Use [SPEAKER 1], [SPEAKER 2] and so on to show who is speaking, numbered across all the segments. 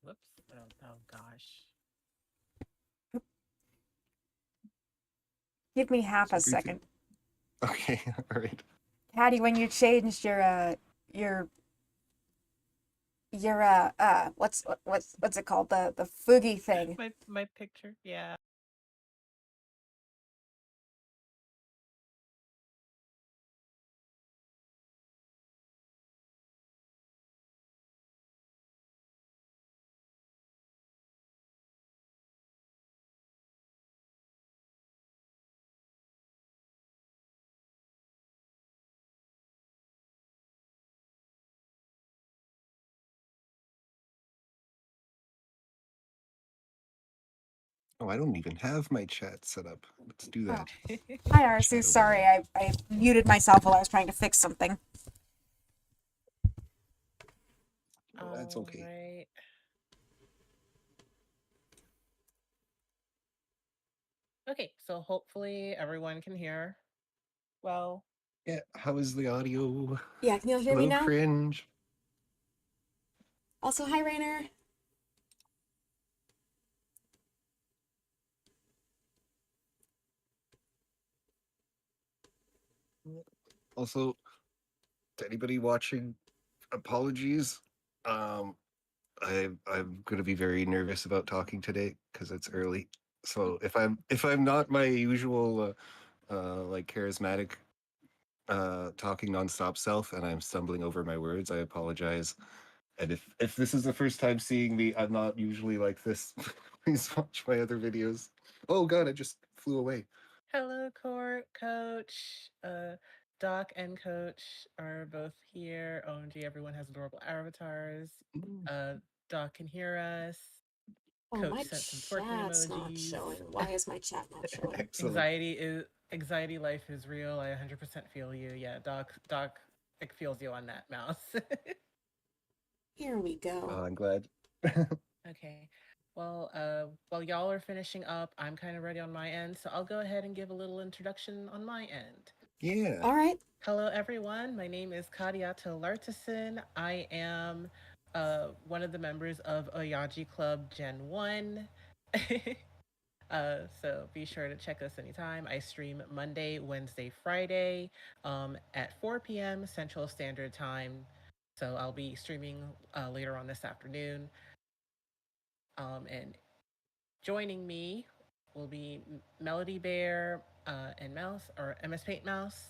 [SPEAKER 1] Whoops. Oh gosh.
[SPEAKER 2] Give me half a
[SPEAKER 3] So briefly.
[SPEAKER 2] second.
[SPEAKER 3] Okay, all right.
[SPEAKER 2] Hattie, when you changed your what's it called? The foogie thing.
[SPEAKER 1] My picture. Yeah.
[SPEAKER 3] Oh, I don't even have my chat set up. Let's do
[SPEAKER 2] Oh.
[SPEAKER 3] that.
[SPEAKER 2] Hi Arsu,
[SPEAKER 3] Chat
[SPEAKER 2] sorry,
[SPEAKER 3] overlay.
[SPEAKER 2] I muted myself while I was trying to fix something.
[SPEAKER 3] Oh, that's
[SPEAKER 1] All
[SPEAKER 3] okay.
[SPEAKER 1] right. Okay, so hopefully everyone can hear well.
[SPEAKER 3] Yeah, how is the audio?
[SPEAKER 2] Yeah, can you all hear me
[SPEAKER 3] Hello,
[SPEAKER 2] now?
[SPEAKER 3] cringe.
[SPEAKER 2] Also, hi Rainer.
[SPEAKER 3] Also, to anybody watching, apologies. Um, I'm gonna be very nervous about talking today because it's early. So if I'm not my usual like charismatic talking nonstop self and I'm stumbling over my words, I apologize. And if this is the first time seeing me, I'm not usually like this. Please watch my other videos. Oh god, I just flew away.
[SPEAKER 1] Hello, Coach. Doc and Coach are both here. OMG, everyone has adorable avatars.
[SPEAKER 3] Mm,
[SPEAKER 1] Uh, Doc can hear us.
[SPEAKER 2] Oh,
[SPEAKER 1] Coach
[SPEAKER 2] my
[SPEAKER 1] sent some twerking
[SPEAKER 2] chat's not
[SPEAKER 1] emojis.
[SPEAKER 2] showing. Why is my chat not showing?
[SPEAKER 3] excellent.
[SPEAKER 1] Anxiety life is real. I 100% feel you. Yeah, Doc it feels you on that mouse.
[SPEAKER 2] Here we go.
[SPEAKER 3] I'm glad.
[SPEAKER 1] Okay. Well, while y'all are finishing up, I'm kind of ready on my end, so I'll go ahead and give a little introduction on my end.
[SPEAKER 3] Yeah.
[SPEAKER 2] All right.
[SPEAKER 1] Hello, everyone. My name is Kadiato Lartison. I am one of the members of Oyaji Club Gen 1. So be sure to check us anytime. I stream Monday, Wednesday, Friday at 4 p.m. Central Standard Time. So I'll be streaming later on this afternoon. And joining me will be Melody Bear and Mouse, or MS Paint Mouse.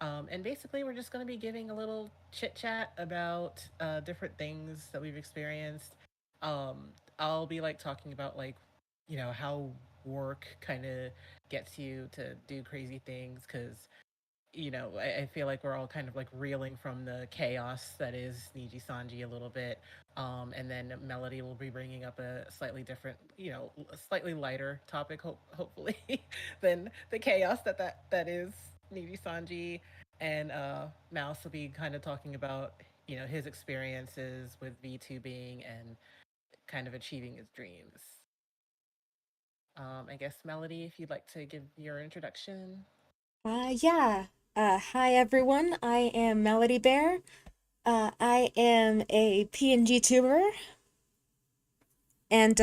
[SPEAKER 1] And basically, we're just going to be giving a little chit chat about different things that we've experienced. Um, I'll be like talking about how work kind of gets you to do crazy things because I feel like we're all kind of like reeling from the chaos that is Niji Sanji a little bit. And then Melody will be bringing up a slightly different, a slightly lighter topic, hopefully, than the chaos that is Niji Sanji. And Mouse will be kind of talking about, his experiences with VTubing and kind of achieving his dreams. I guess, Melody, if you'd like to give your introduction.
[SPEAKER 2] Yeah. Hi everyone. I am Melody Bear. I am a PNG tuber, and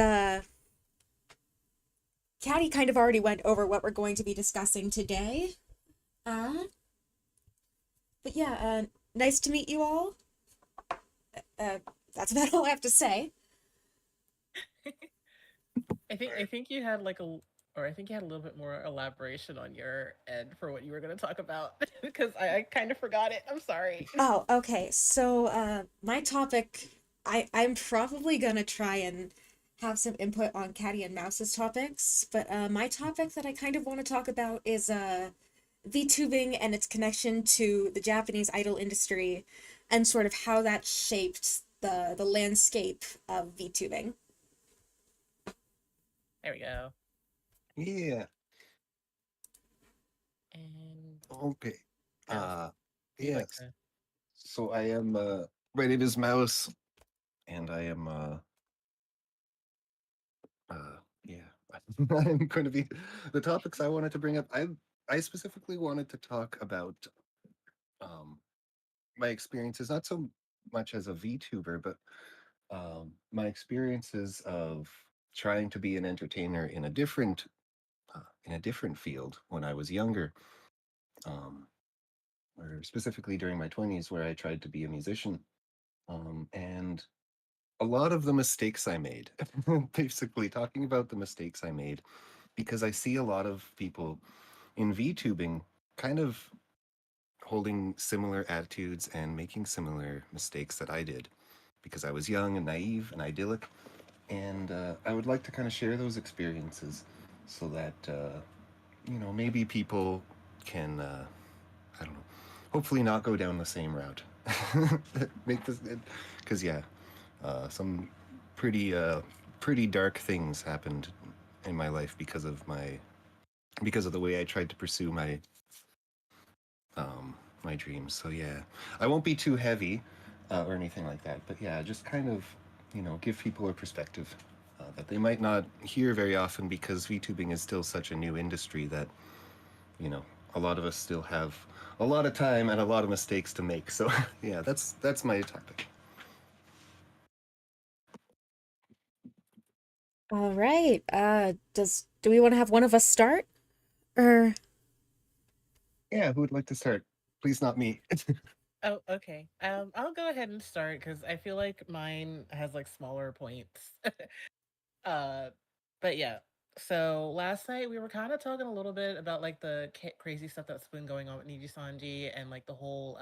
[SPEAKER 2] Caddy kind of already went over what we're going to be discussing today. Uh, but yeah, nice to meet you all. Uh, that's about all I have to say.
[SPEAKER 1] I think you had or I think you had a little bit more elaboration on your end for what you were going to talk about because I kind of forgot it. I'm sorry.
[SPEAKER 2] Oh, okay. So, my topic, I'm probably gonna try and have some input on Caddy and Mouse's topics, but my topic that I kind of want to talk about is VTubing and its connection to the Japanese idol industry, and sort of how that shaped the landscape of VTubing.
[SPEAKER 1] There we go.
[SPEAKER 3] Yeah.
[SPEAKER 1] And
[SPEAKER 3] Okay.
[SPEAKER 1] Mouse,
[SPEAKER 3] Uh
[SPEAKER 1] if you'd like
[SPEAKER 3] yes.
[SPEAKER 1] to.
[SPEAKER 3] So I am my name is Mouse and I am yeah. I'm going to be the topics I wanted to bring up. I specifically wanted to talk about um my experiences not so much as a VTuber but My experiences of trying to be an entertainer in a different field when I was younger, um, or specifically during my 20s, where I tried to be a musician, and a lot of the mistakes I made, basically talking about the mistakes I made, because I see a lot of people in VTubing kind of holding similar attitudes and making similar mistakes that I did because I was young and naive and idyllic. And I would like to kind of share those experiences so that, maybe people can, I don't know, hopefully not go down the same route. Make this, because yeah, some pretty, pretty dark things happened in my life because of the way I tried to pursue my dreams. So yeah, I won't be too heavy or anything like that. But yeah, just kind of give people a perspective that they might not hear very often because VTubing is still such a new industry that you know a lot of us still have a lot of time and a lot of mistakes to make. So yeah, that's my topic.
[SPEAKER 2] All right. Do we want to have one of us start? Or
[SPEAKER 3] Yeah, who would like to start? Please, not me.
[SPEAKER 1] Oh, okay. I'll go ahead and start because I feel like mine has like smaller points. uh, but yeah. So last night we were kind of talking a little bit about like the crazy stuff that's been going on with Niji Sanji and like the whole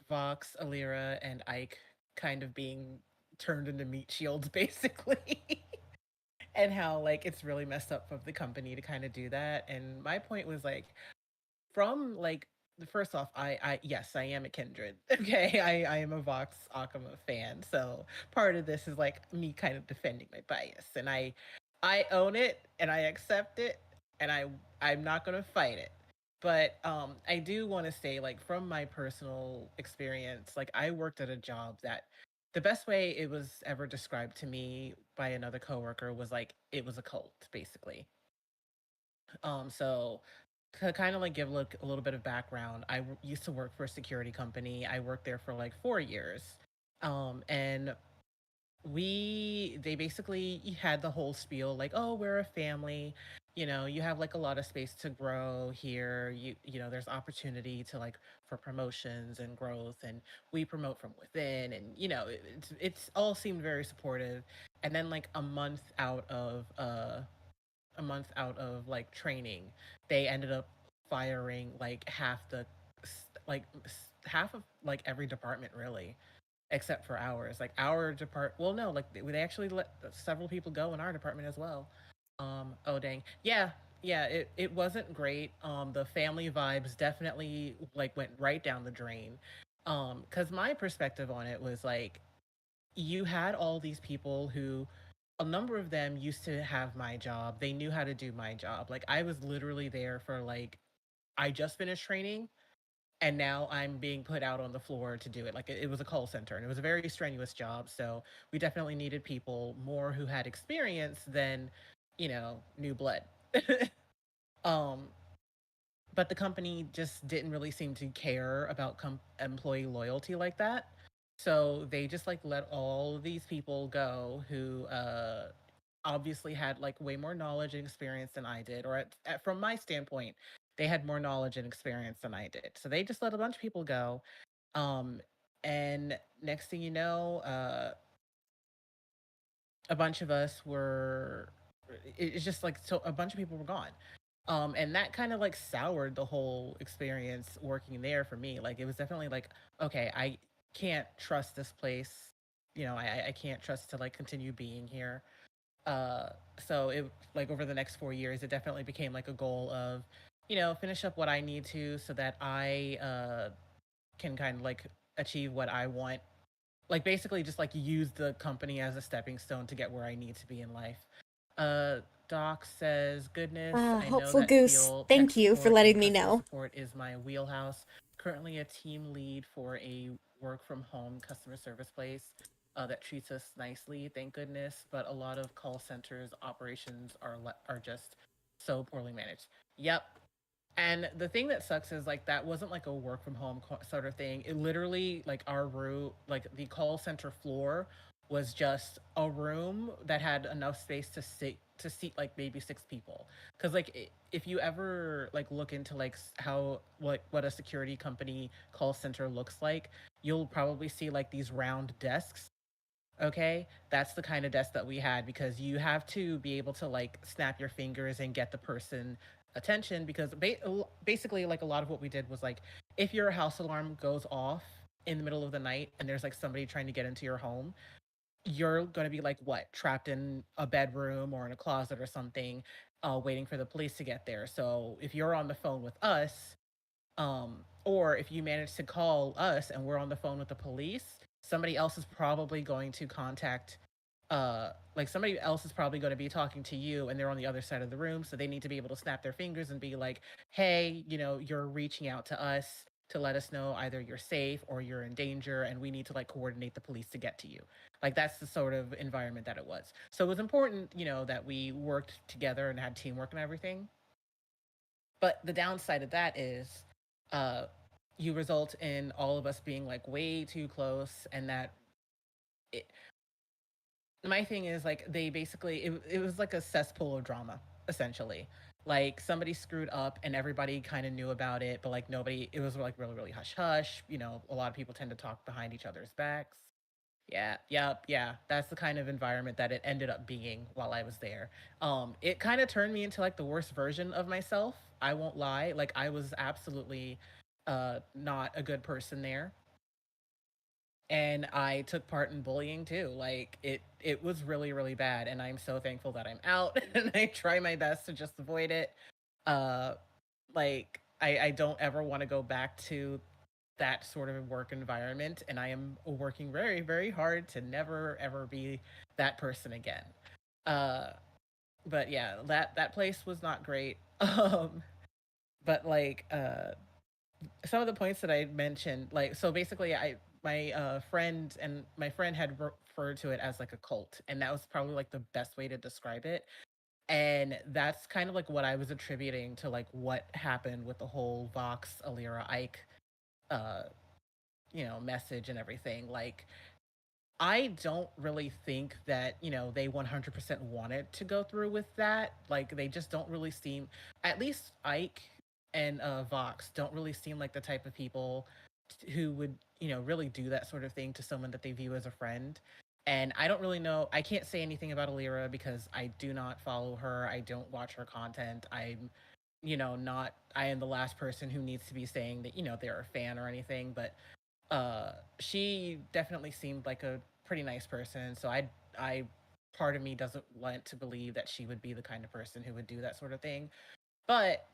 [SPEAKER 1] Vox, Alira, and Ike kind of being turned into meat shields basically. And how like it's really messed up of the company to kind of do that. And my point was like from like first off, I yes, I am a kindred. Okay, I am a Vox Akama fan, so part of this is like me kind of defending my bias, and I own it and I accept it, and I'm not gonna fight it. But I do want to say like from my personal experience, like I worked at a job that the best way it was ever described to me by another coworker was like it was a cult basically. So to kind of like give a little bit of background, used to work for a security company. I worked there for like 4 years. And they basically had the whole spiel like, oh, we're a family. You know, you have like a lot of space to grow here. There's opportunity to like for promotions and growth, and we promote from within. And it's all seemed very supportive. And then like a month out of like training, they ended up firing like like half of like every department really, except for ours. Like our department, well, no, like they actually let several people go in our department as well. Oh dang, yeah, yeah, it wasn't great. The family vibes definitely like went right down the drain. Because my perspective on it was like you had all these people who a number of them used to have my job. They knew how to do my job. Like I was literally there for like I just finished training and now I'm being put out on the floor to do it. Like it was a call center and it was a very strenuous job. So we definitely needed people more who had experience than, new blood. um, but the company just didn't really seem to care about employee loyalty like that. So they just like let all these people go who obviously had like way more knowledge and experience than I did, or from my standpoint, they had more knowledge and experience than I did. So they just let a bunch of people go. Um, and next thing you know, a bunch of us were. It's just like so a bunch of people were gone. And that kind of like soured the whole experience working there for me. Like it was definitely like, okay, I can't trust this place. I can't trust to like continue being here. uh so it like over the next 4 years it definitely became like a goal of finish up what I need to so that I can kind of like achieve what I want, like basically just like use the company as a stepping stone to get where I need to be in life. uh Doc says, goodness, I know
[SPEAKER 2] Hopeful
[SPEAKER 1] that
[SPEAKER 2] Goose,
[SPEAKER 1] feel tech
[SPEAKER 2] thank you for
[SPEAKER 1] support
[SPEAKER 2] letting
[SPEAKER 1] and
[SPEAKER 2] me
[SPEAKER 1] customer
[SPEAKER 2] know.
[SPEAKER 1] support is my wheelhouse. Currently a team lead for a work from home customer service place that treats us nicely, thank goodness. But a lot of call centers operations are just so poorly managed. Yep, And the thing that sucks is like that wasn't like a work from home sort of thing. It literally like our room, like the call center floor, was just a room that had enough space to seat like maybe 6 people. Because like if you ever like look into like how what a security company call center looks like, you'll probably see like these round desks. Okay, that's the kind of desk that we had because you have to be able to like snap your fingers and get the person attention because basically like a lot of what we did was like if your house alarm goes off in the middle of the night and there's like somebody trying to get into your home, you're going to be like what, trapped in a bedroom or in a closet or something, waiting for the police to get there. So if you're on the phone with us, or if you manage to call us and we're on the phone with the police, somebody else is probably going to contact like somebody else is probably going to be talking to you and they're on the other side of the room, so they need to be able to snap their fingers and be like, hey, you're reaching out to us to let us know either you're safe or you're in danger and we need to like coordinate the police to get to you. Like that's the sort of environment that it was. So it was important, that we worked together and had teamwork and everything. But the downside of that is uh, you result in all of us being like way too close, and that it, my thing is like they basically it was like a cesspool of drama essentially. Like somebody screwed up and everybody kind of knew about it, but like nobody, it was like really really hush hush. A lot of people tend to talk behind each other's backs. Yeah, yep, yeah. That's the kind of environment that it ended up being while I was there. It kind of turned me into like the worst version of myself. I won't lie. Like I was absolutely not a good person there. And I took part in bullying too. Like it was really, really bad. And I'm so thankful that I'm out and I try my best to just avoid it. Uh like I don't ever want to go back to that sort of work environment, and I am working very very hard to never ever be that person again. uh but yeah, that place was not great. But like some of the points that I mentioned, like, so basically my friend had referred to it as like a cult, and that was probably like the best way to describe it. And that's kind of like what I was attributing to like what happened with the whole Vox Alira Ike uh message and everything. Like I don't really think that, they 100% wanted to go through with that. Like they just don't really seem, at least Ike and Vox don't really seem like the type of people who would, really do that sort of thing to someone that they view as a friend. And I don't really know. I can't say anything about Alira because I do not follow her. I don't watch her content. I'm, not, I am the last person who needs to be saying that, they're a fan or anything. But she definitely seemed like a pretty nice person. So I part of me doesn't want to believe that she would be the kind of person who would do that sort of thing. But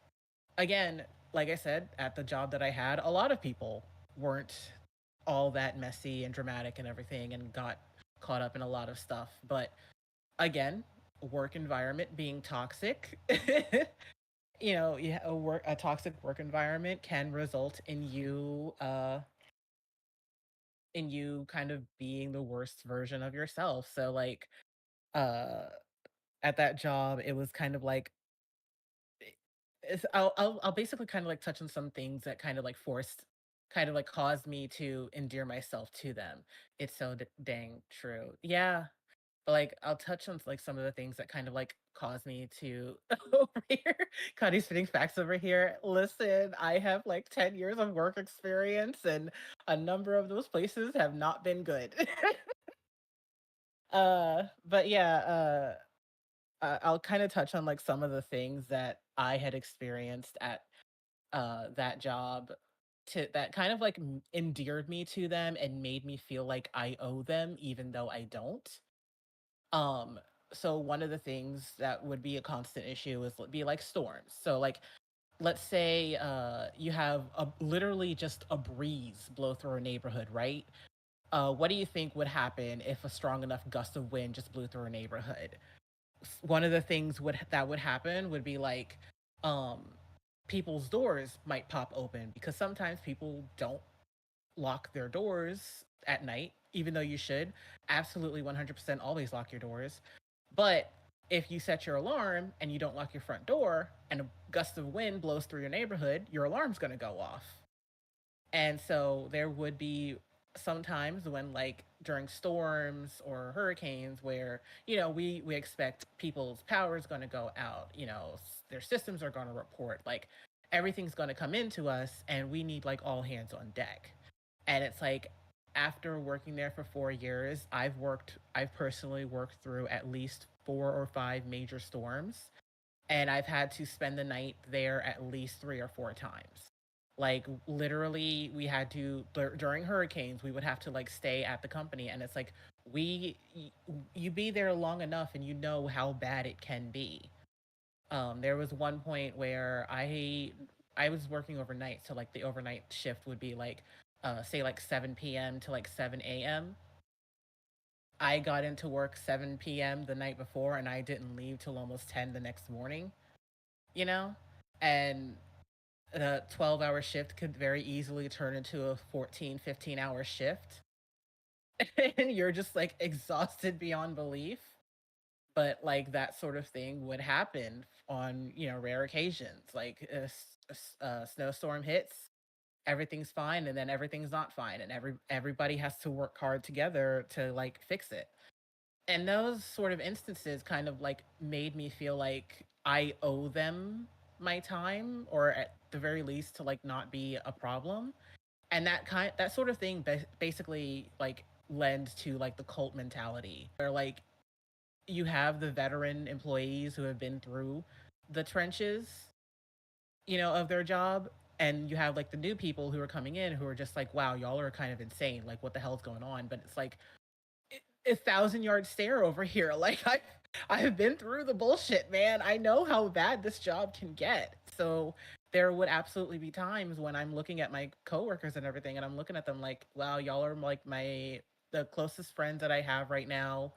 [SPEAKER 1] again, like I said, at the job that I had, a lot of people weren't all that messy and dramatic and everything and got caught up in a lot of stuff. But again, work environment being toxic, yeah, a toxic work environment can result in you kind of being the worst version of yourself. So like uh at that job, it was kind of like I'll basically kind of like touch on some things that kind of like forced, kind of like caused me to endear myself to them. It's so dang true. Yeah. But like I'll touch on like some of the things that kind of like caused me to over here. Kadi's spitting facts over here. Listen, I have like 10 years of work experience and a number of those places have not been good. But yeah, I'll kind of touch on like some of the things that I had experienced at that job to that kind of like endeared me to them and made me feel like I owe them even though I don't. Um so one of the things that would be a constant issue is be like storms. So like let's say you have literally just a breeze blow through a neighborhood, right? What do you think would happen if a strong enough gust of wind just blew through a neighborhood? One of the things that would happen would be like um people's doors might pop open because sometimes people don't lock their doors at night, even though you should absolutely 100% always lock your doors. But if you set your alarm and you don't lock your front door and a gust of wind blows through your neighborhood, your alarm's going to go off. And so there would be sometimes when like during storms or hurricanes where we expect people's power is going to go out, their systems are going to report, like everything's going to come into us and we need like all hands on deck. And it's like after working there for 4 years, I've personally worked through at least 4 or 5 major storms, and I've had to spend the night there at least 3 or 4 times. Like literally, we had to during hurricanes, we would have to like stay at the company, and it's like we you be there long enough, and you know how bad it can be. There was one point where I was working overnight, so like the overnight shift would be like say like 7 p.m. to like 7 a.m. I got into work 7 p.m. the night before, and I didn't leave till almost 10 the next morning, you know? And a 12-hour shift could very easily turn into a 14, 15-hour shift. And you're just like exhausted beyond belief. But like that sort of thing would happen on, rare occasions. Like a snowstorm hits, everything's fine, and then everything's not fine. And everybody has to work hard together to like fix it. And those sort of instances kind of like made me feel like I owe them my time, or at the very least to like not be a problem. And that sort of thing basically like lends to like the cult mentality where like you have the veteran employees who have been through the trenches, of their job, and you have like the new people who are coming in who are just like, wow, y'all are kind of insane, like what the hell's going on? But it's like a 1,000 yard stare over here. Like I've been through the bullshit, man. I know how bad this job can get. So there would absolutely be times when I'm looking at my coworkers and everything, and I'm looking at them like, wow, y'all are like the closest friends that I have right now.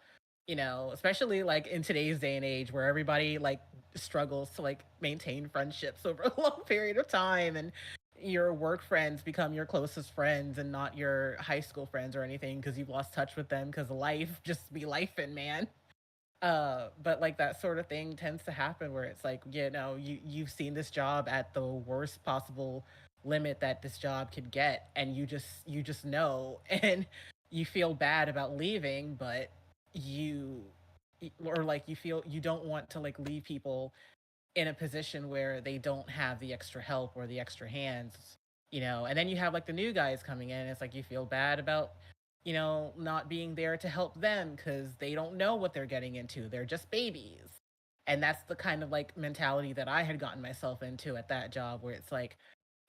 [SPEAKER 1] Especially like in today's day and age where everybody like struggles to like maintain friendships over a long period of time, and your work friends become your closest friends and not your high school friends or anything because you've lost touch with them because life just be lifing, man. But like that sort of thing tends to happen where it's like, you've seen this job at the worst possible limit that this job could get, and you just know, and you feel bad about leaving, but you or like you feel you don't want to like leave people in a position where they don't have the extra help or the extra hands, and then you have like the new guys coming in. It's like you feel bad about, not being there to help them because they don't know what they're getting into. They're just babies. And that's the kind of like mentality that I had gotten myself into at that job, where it's like,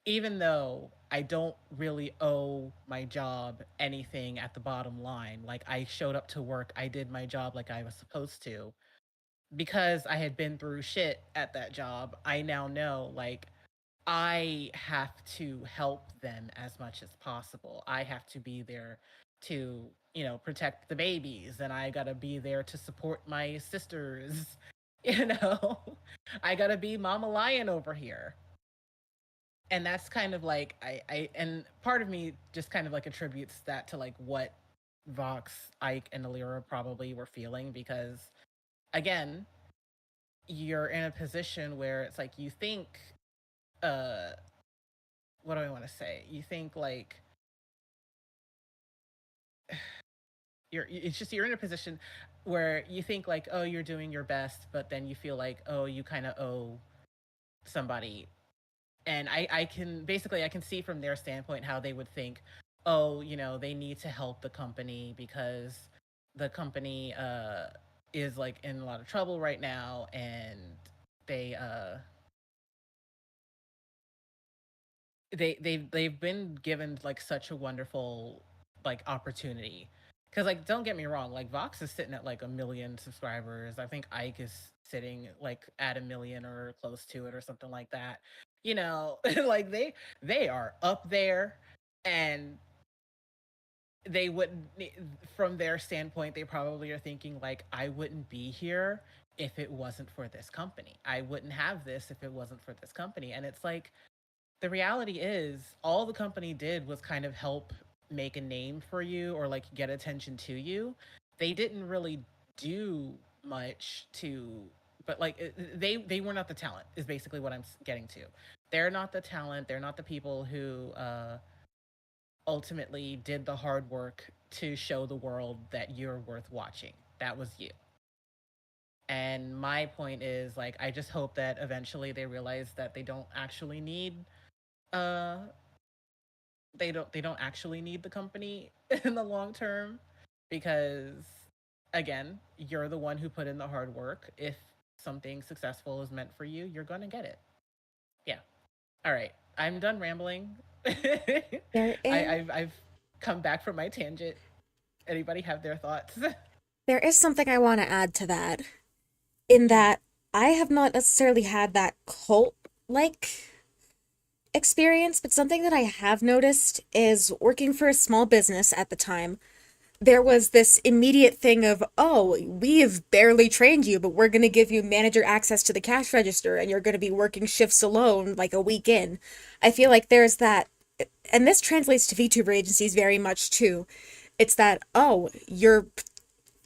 [SPEAKER 1] even though I don't really owe my job anything at the bottom line, like I showed up to work, I did my job like I was supposed to, because I had been through shit at that job. I now know like I have to help them as much as possible. I have to be there to, protect the babies, and I got to be there to support my sisters. You know, I got to be Mama Lion over here. And that's kind of like and part of me just kind of like attributes that to like what Vox, Ike, and Alira probably were feeling, because again, you're in a position where it's like you think, uh what do I want to say? You think like you're in a position where you think like, oh, you're doing your best, but then you feel like, oh, you kind of owe somebody. And I can see from their standpoint how they would think, oh, they need to help the company because the company is like in a lot of trouble right now, and they they've been given like such a wonderful like opportunity. Because like, don't get me wrong, like Vox is sitting at like 1 million subscribers. I think Ike is sitting like at 1 million or close to it or something like that. Like they are up there, and they wouldn't, from their standpoint, they probably are thinking like, I wouldn't be here if it wasn't for this company. I wouldn't have this if it wasn't for this company. And it's like, the reality is all the company did was kind of help make a name for you or like get attention to you. They didn't really do much to, but like they were not the talent is basically what I'm getting to. They're not the talent. They're not the people who ultimately did the hard work to show the world that you're worth watching. That was you. And my point is like I just hope that eventually they realize that uh they don't actually need the company in the long term, because again, you're the one who put in the hard work. If something successful is meant for you, you're going to get it. Yeah. All right. I'm done rambling.
[SPEAKER 2] There is
[SPEAKER 1] I've come back from my tangent. Anybody have their thoughts?
[SPEAKER 2] there is something I want to add to that, in that I have not necessarily had that cult like experience, but something that I have noticed is working for a small business at the time. There was this immediate thing of, oh, we have barely trained you, but we're going to give you manager access to the cash register and you're going to be working shifts alone like a week in. I feel like there's that, and this translates to VTuber agencies very much too. It's that, oh, you're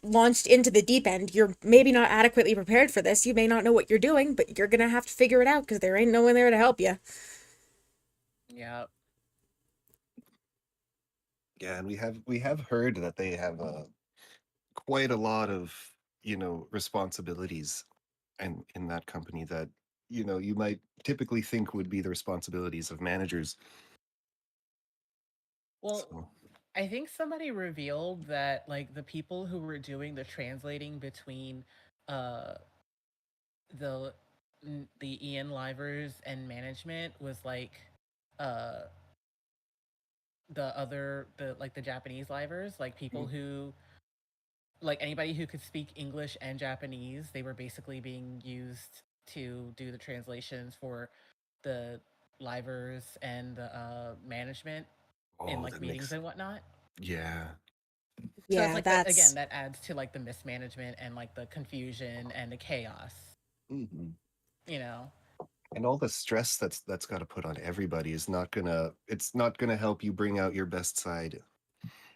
[SPEAKER 2] launched into the deep end. You're maybe not adequately prepared for this. You may not know what you're doing, but you're going to have to figure it out because there ain't no one there to help you.
[SPEAKER 1] Yeah.
[SPEAKER 3] Yeah, and we have heard that they have quite a lot of responsibilities and in that company that you might typically think would be the responsibilities of managers.
[SPEAKER 1] Well,
[SPEAKER 3] So
[SPEAKER 1] I think somebody revealed that like the people who were doing the translating between uh the the Ian Livers and management was like uh the like the Japanese livers, like people
[SPEAKER 3] mm,
[SPEAKER 1] who, like anybody who could speak English and Japanese, they were basically being used to do the translations for the livers and the management in
[SPEAKER 3] oh,
[SPEAKER 1] like
[SPEAKER 3] that
[SPEAKER 1] meetings
[SPEAKER 3] makes
[SPEAKER 1] and whatnot.
[SPEAKER 3] yeah.
[SPEAKER 1] So it's
[SPEAKER 2] Yeah,
[SPEAKER 1] like that again,
[SPEAKER 2] that's,
[SPEAKER 1] that adds to like the mismanagement and like the confusion and the chaos,
[SPEAKER 3] Hmm.
[SPEAKER 1] you know.
[SPEAKER 3] And all the stress that's got to put on everybody is not gonna it's not gonna help you bring out your best side.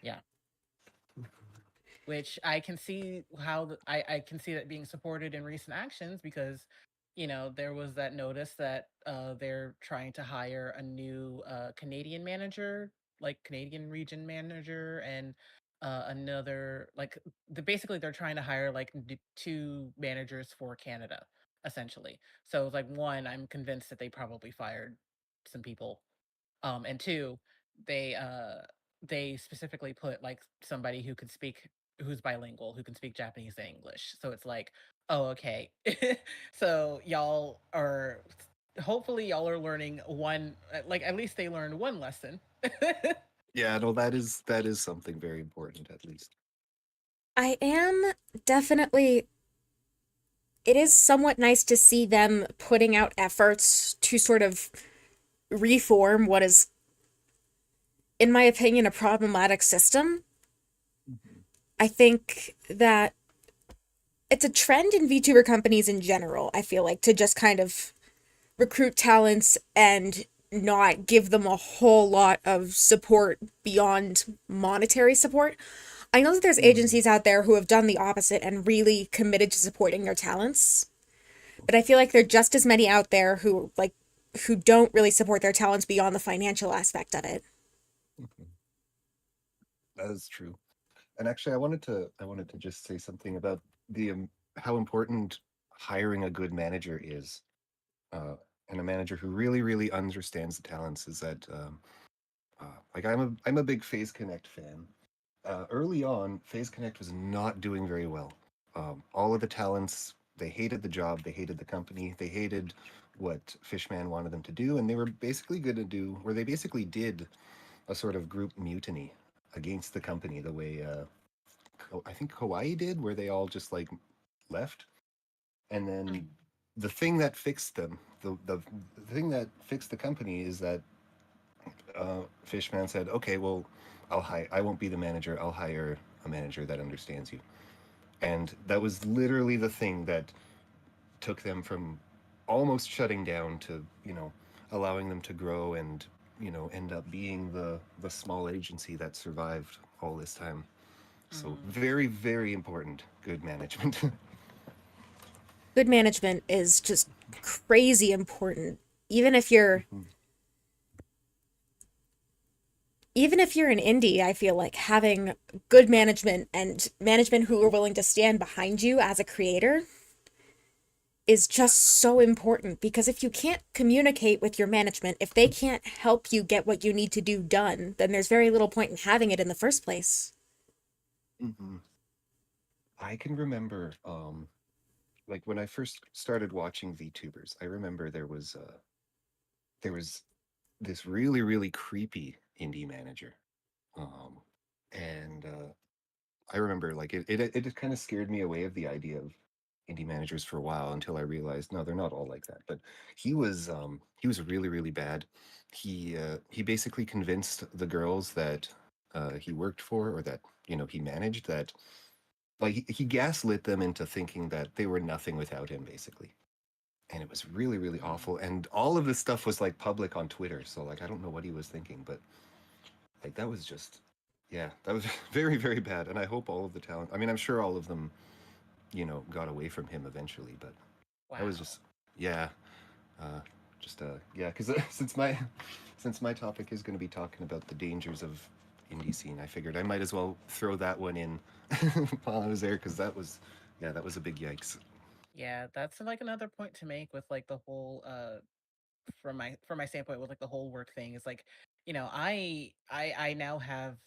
[SPEAKER 1] Yeah. Which I can see how I can see that being supported in recent actions, because there was that notice that they're trying to hire a new Canadian manager, like Canadian region manager, and another like basically they're trying to hire like two managers for Canada essentially. So it's like, one, I'm convinced that they probably fired some people, and two, they they specifically put like somebody who's bilingual, who can speak Japanese and English. So it's like, oh, okay. So hopefully y'all are learning one, like at least they learned one lesson.
[SPEAKER 3] Yeah, no, that is something very important at least.
[SPEAKER 2] I am definitely, it is somewhat nice to see them putting out efforts to sort of reform what is, in my opinion, a problematic system.
[SPEAKER 3] Mhm.
[SPEAKER 2] I think that it's a trend in VTuber companies in general, I feel like, to just kind of recruit talents and not give them a whole lot of support beyond monetary support. I know that there's
[SPEAKER 3] Mm.
[SPEAKER 2] agencies out there who have done the opposite and really committed to supporting their talents, but I feel like there are just as many out there who don't really support their talents beyond the financial aspect of it.
[SPEAKER 3] Mhm. That is true. And actually, I wanted to just say something about the how important hiring a good manager is, uh, and a manager who really, really understands the talents. Is that like I'm a big Phase Connect fan. Early on, Phase Connect was not doing very well. All of the talents, they hated the job, they hated the company, they hated what Fishman wanted them to do, and they were basically going to do, where they basically did a sort of group mutiny against the company, the way I think Hawaii did, where they all just like left. And then the thing that fixed them, the thing that fixed the company is that Fishman said, "Okay, well, I won't be the manager. I'll hire a manager that understands you." And that was literally the thing that took them from almost shutting down to allowing them to grow and end up being the small agency that survived all this time. So
[SPEAKER 1] Mm.
[SPEAKER 3] very, very important, good management.
[SPEAKER 2] Good management is just crazy important. Even if you're
[SPEAKER 3] Mhm.
[SPEAKER 2] even if you're an indie, I feel like having good management and management who are willing to stand behind you as a creator is just so important because if you can't communicate with your management, if they can't help you get what you need to do done, then there's very little point in having it in the first place.
[SPEAKER 3] Mhm. I can remember, like when I first started watching VTubers, I remember there was this really really creepy indie manager, um, and I remember like it just kind of scared me away of the idea of indie managers for a while until I realized no, they're not all like that. But he was really really bad. He basically convinced the girls that he worked for or that he managed that like he gaslit them into thinking that they were nothing without him basically. And it was really really awful. And all of this stuff was like public on Twitter, so like I don't know what he was thinking, but like that was just yeah, that was very very bad. And I hope all of the talent, I mean, I'm sure all of them got away from him eventually, but that was
[SPEAKER 1] Wow.
[SPEAKER 3] just yeah, uh just yeah, because since my topic is going to be talking about the dangers of indie scene, I figured I might as well throw that one in while I was there, because that was a big yikes.
[SPEAKER 1] Yeah, that's like another point to make with like the whole from my standpoint with like the whole work thing is like, I now have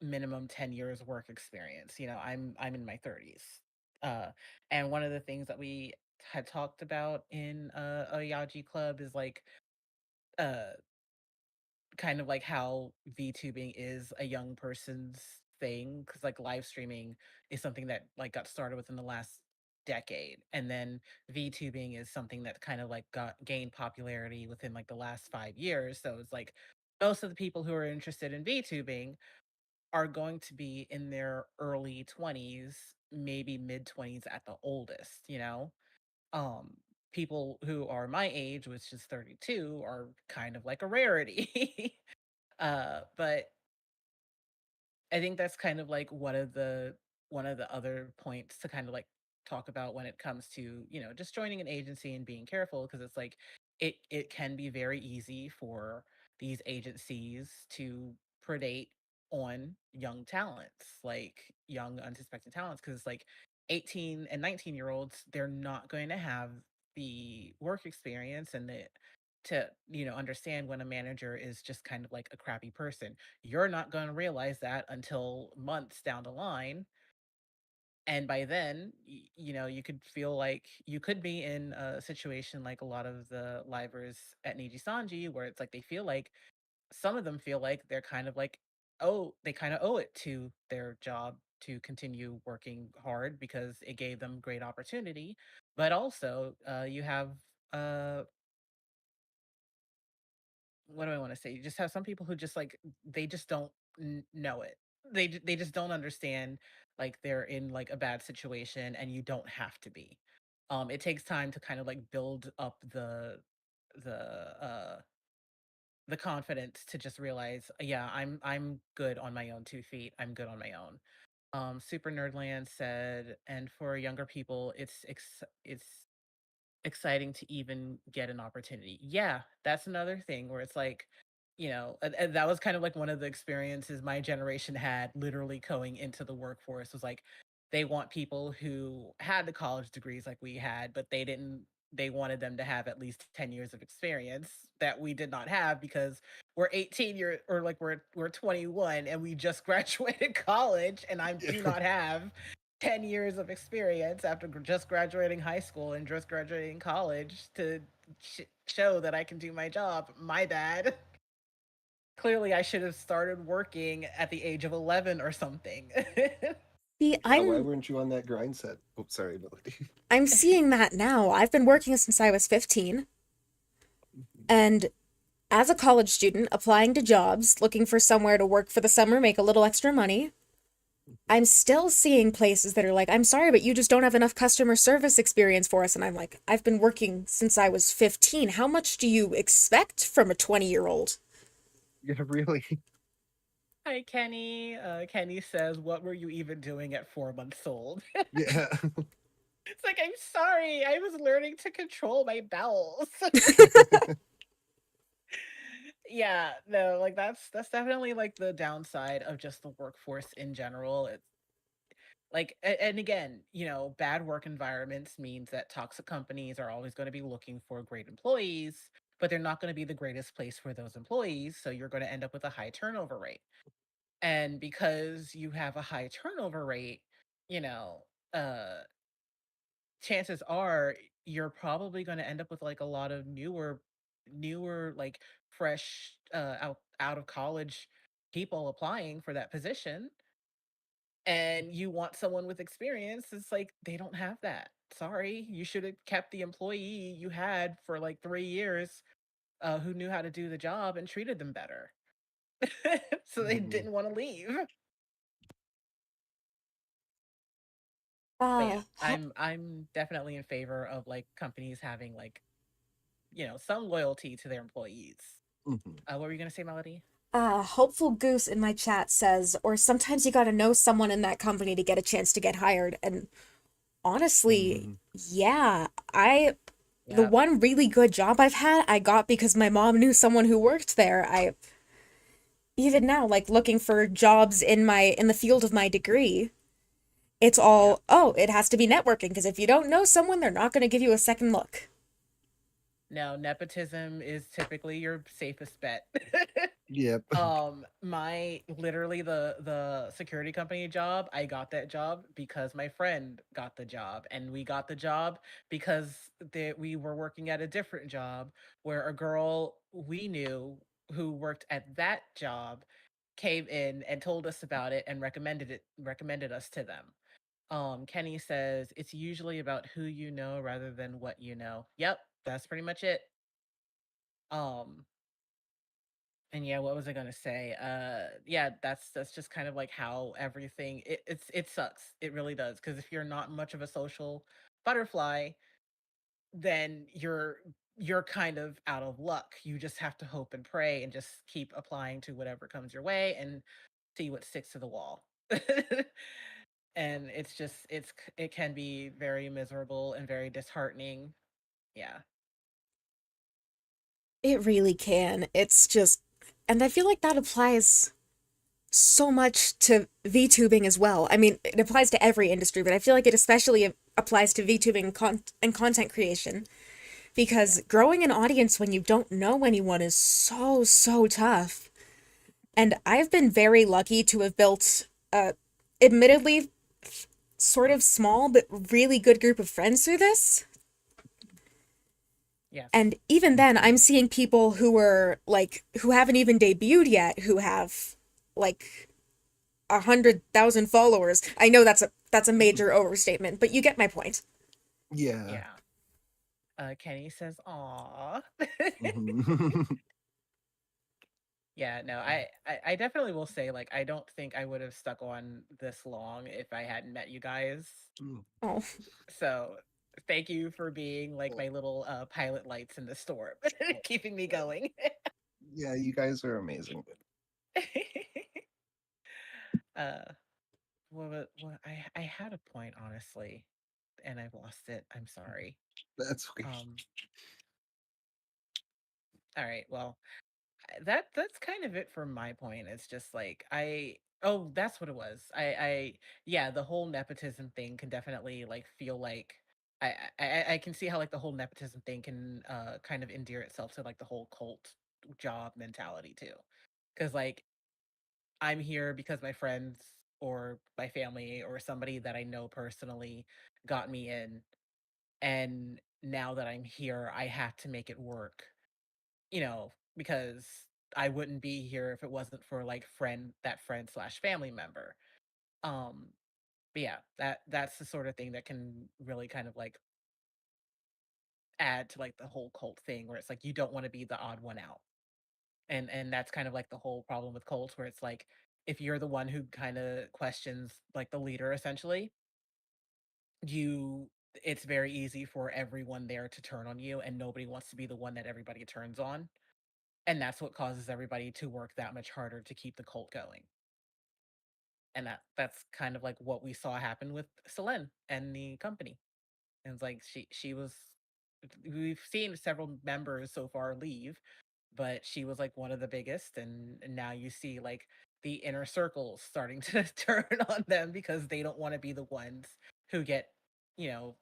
[SPEAKER 1] minimum 10 years work experience. I'm in my 30s. Uh and one of the things that we had talked about in a Yaji club is like uh kind of like how VTubing is a young person's thing, because like live streaming is something that like got started within the last decade, and then VTubing is something that kind of like got gained popularity within like the last 5 years. So it's like most of the people who are interested in VTubing are going to be in their early 20s, maybe mid 20s at the oldest, um people who are my age, which is 32, are kind of like a rarity. But I think that's kind of like one of the other points to kind of like talk about when it comes to, just joining an agency and being careful, because it's like it can be very easy for these agencies to predate on young talents, like young unsuspecting talents, because it's like 18 and 19-year-olds, they're not going to have the work experience and the to understand when a manager is just kind of like a crappy person. You're not going to realize that until months down the line. And by then, you could feel like you could be in a situation like a lot of the livers at Niji Sanji, where it's like they feel like some of them feel like they're kind of like, oh, they kind of owe it to their job to continue working hard because it gave them great opportunity. But also, you have uh what do I want to say? You just have some people who just like they just don't know it. They just don't understand like they're in like a bad situation, and you don't have to be. It takes time to kind of like build up the uh the confidence to just realize, yeah, I'm good on my own 2 feet. I'm good on my own. Super Nerdland said, and for younger people, it's exciting to even get an opportunity. Yeah, that's another thing where it's like, and that was kind of like one of the experiences my generation had literally going into the workforce, was like they want people who had the college degrees like we had, but they wanted them to have at least 10 years of experience that we did not have, because we're 18 or like we're 21 and we just graduated college, and I do
[SPEAKER 3] Yeah.
[SPEAKER 1] not have 10 years of experience after just graduating high school and just graduating college to show that I can do my job. My bad. Clearly, I should have started working at the age of 11 or something.
[SPEAKER 2] See,
[SPEAKER 3] Yeah, why weren't you on that grind set? Oh, sorry, Melody.
[SPEAKER 2] I'm seeing that now. I've been working since I was 15, and as a college student applying to jobs, looking for somewhere to work for the summer, make a little extra money, I'm still seeing places that are like, I'm sorry, but you just don't have enough customer service experience for us. And I'm like, I've been working since I was 15. How much do you expect from a 20-year-old?
[SPEAKER 3] Yeah, really.
[SPEAKER 1] Hi, Kenny. Kenny says, "What were you even doing at 4 months old?"
[SPEAKER 3] Yeah.
[SPEAKER 1] It's like, I'm sorry, I was learning to control my bowels. Yeah, no, like that's definitely like the downside of just the workforce in general. It's like, and again, bad work environments means that toxic companies are always going to be looking for great employees, but they're not going to be the greatest place for those employees. So you're going to end up with a high turnover rate. And because you have a high turnover rate, you know, uh, chances are you're probably going to end up with like a lot of newer, like fresh, out of college people applying for that position, and you want someone with experience. It's like they don't have that. Sorry, you should have kept the employee you had for like 3 years, who knew how to do the job and treated them better, so they
[SPEAKER 3] Mhm.
[SPEAKER 1] didn't want to leave. But yeah,
[SPEAKER 2] Uh, ho-
[SPEAKER 1] I'm definitely in favor of like companies having like, some loyalty to their employees.
[SPEAKER 3] Mhm.
[SPEAKER 1] What were you gonna say, Melody?
[SPEAKER 2] Hopeful Goose in my chat says, or sometimes you gotta know someone in that company to get a chance to get hired. And honestly,
[SPEAKER 3] Mhm.
[SPEAKER 2] yeah, the
[SPEAKER 1] Yeah,
[SPEAKER 2] one really good job I've had, I got because my mom knew someone who worked there. Even now, like looking for jobs in the field of my degree, it's
[SPEAKER 1] yeah.
[SPEAKER 2] all, oh, it has to be networking, because if you don't know someone, they're not gonna give you a second look.
[SPEAKER 1] No, nepotism is typically your safest bet.
[SPEAKER 3] Yep.
[SPEAKER 1] My literally the security company job, I got that job because my friend got the job, and we got the job because we were working at a different job where a girl we knew who worked at that job came in and told us about it and recommended us to them. Kenny says it's usually about who you know rather than what you know. Yep, that's pretty much it. Um, and yeah, what was I gonna say? Yeah, that's just kind of like how everything it sucks. It really does. Because if you're not much of a social butterfly, then you're kind of out of luck. You just have to hope and pray and just keep applying to whatever comes your way and see what sticks to the wall. And it's just it can be very miserable and very disheartening. Yeah.
[SPEAKER 2] It really can. It's just, and I feel like that applies so much to VTubing as well. I mean, it applies to every industry, but I feel like it especially applies to VTubing and content creation,
[SPEAKER 1] Yeah.
[SPEAKER 2] because growing an audience when you don't know anyone is so, so tough. And I've been very lucky to have built a, admittedly, sort of small but really good group of friends through this.
[SPEAKER 1] Yes.
[SPEAKER 2] And even then, I'm
[SPEAKER 3] Mhm.
[SPEAKER 2] seeing people who haven't even debuted yet, who have like 100,000 followers. I know that's a major overstatement, but you get my point.
[SPEAKER 3] Yeah.
[SPEAKER 1] Yeah. Kenny says, "Aw."
[SPEAKER 3] Mhm.
[SPEAKER 1] Yeah, no, I definitely will say, like, I don't think I would have stuck on this long if I hadn't met you guys.
[SPEAKER 3] Mm.
[SPEAKER 2] Oh,
[SPEAKER 1] So thank you for being like
[SPEAKER 3] Well,
[SPEAKER 1] my little pilot lights in the storm, keeping me
[SPEAKER 3] yeah.
[SPEAKER 1] going.
[SPEAKER 3] Yeah, you guys are amazing.
[SPEAKER 1] uh, I had a point honestly, and I've lost it. I'm sorry.
[SPEAKER 3] That's okay.
[SPEAKER 1] Um, all right, well, that's kind of it for my point. It's just like oh, that's what it was. Yeah, the whole nepotism thing can definitely like feel like I can see how like the whole nepotism thing can kind of endear itself to like the whole cult job mentality too. Cause like I'm here because my friends or my family or somebody that I know personally got me in, and now that I'm here, I have to make it work, because I wouldn't be here if it wasn't for like friend slash family member. Um, but yeah, that's the sort of thing that can really kind of like add to like the whole cult thing where it's like you don't want to be the odd one out. And that's kind of like the whole problem with cults where it's like if you're the one who kind of questions like the leader essentially, you it's very easy for everyone there to turn on you and nobody wants to be the one that everybody turns on. And that's what causes everybody to work that much harder to keep the cult going. And that's kind of like what we saw happen with Selene and the company. And it's like she was we've seen several members so far leave, but she was like one of the biggest, and now you see like the inner circles starting to turn on them because they don't want to be the ones who get,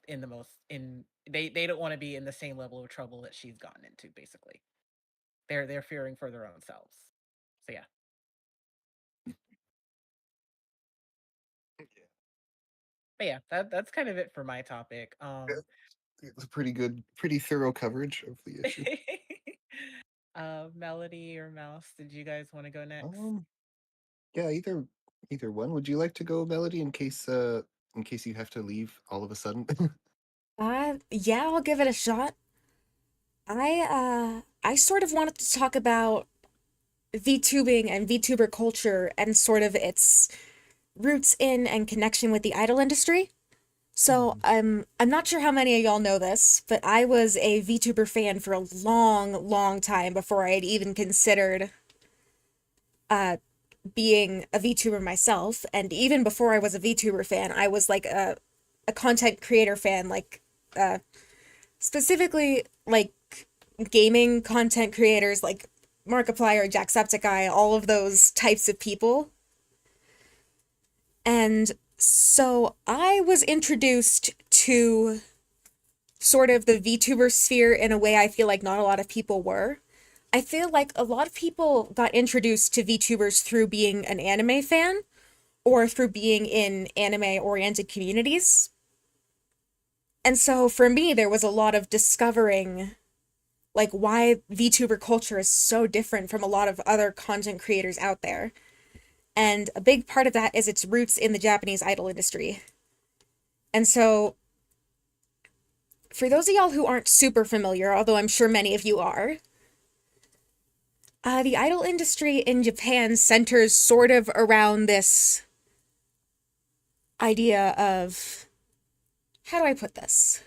[SPEAKER 1] in the most in they don't want to be in the same level of trouble that she's gotten into, basically. They're fearing for their own selves. So yeah. But yeah, that's kind of it for my topic.
[SPEAKER 3] Yeah, it's a pretty good, pretty thorough coverage of the issue.
[SPEAKER 1] Melody or Mouse, did you guys want to go next?
[SPEAKER 3] Um, yeah, either one. Would you like to go, Melody, in case you have to leave all of a sudden?
[SPEAKER 2] Yeah, I'll give it a shot. I sort of wanted to talk about VTubing and VTuber culture and sort of its roots in and connection with the idol industry. So
[SPEAKER 3] Mhm.
[SPEAKER 2] I'm not sure how many of y'all know this, but I was a VTuber fan for a long, long time before I had even considered uh being a VTuber myself. And even before I was a VTuber fan, I was like a content creator fan, like uh specifically like gaming content creators like Markiplier, Jacksepticeye, all of those types of people. And so I was introduced to sort of the VTuber sphere in a way I feel like not a lot of people were. I feel like a lot of people got introduced to VTubers through being an anime fan or through being in anime oriented communities. And so for me, there was a lot of discovering like why VTuber culture is so different from a lot of other content creators out there. And a big part of that is its roots in the Japanese idol industry. And so, for those of y'all who aren't super familiar, although I'm sure many of you are, the idol industry in Japan centers sort of around this idea of how do I put this?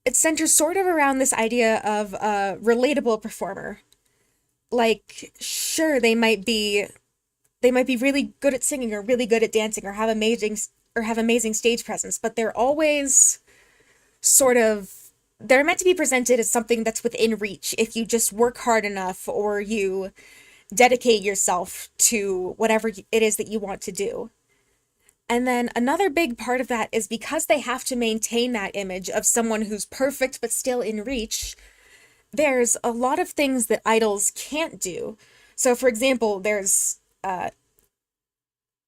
[SPEAKER 2] It centers sort of around this idea of a relatable performer. Like, sure, they might be really good at singing or really good at dancing or have amazing stage presence, but they're always sort of they're meant to be presented as something that's within reach if you just work hard enough or you dedicate yourself to whatever it is that you want to do. And then another big part of that is because they have to maintain that image of someone who's perfect but still in reach, there's a lot of things that idols can't do. So for example,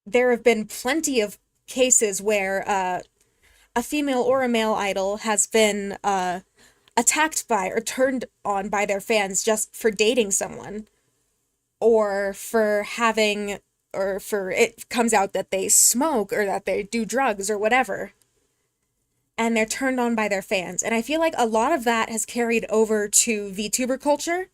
[SPEAKER 2] there have been plenty of cases where a female or a male idol has been attacked by or turned on by their fans just for dating someone or for having or for it comes out that they smoke or that they do drugs or whatever, and they're turned on by their fans. And I feel like a lot of that has carried over to VTuber culture,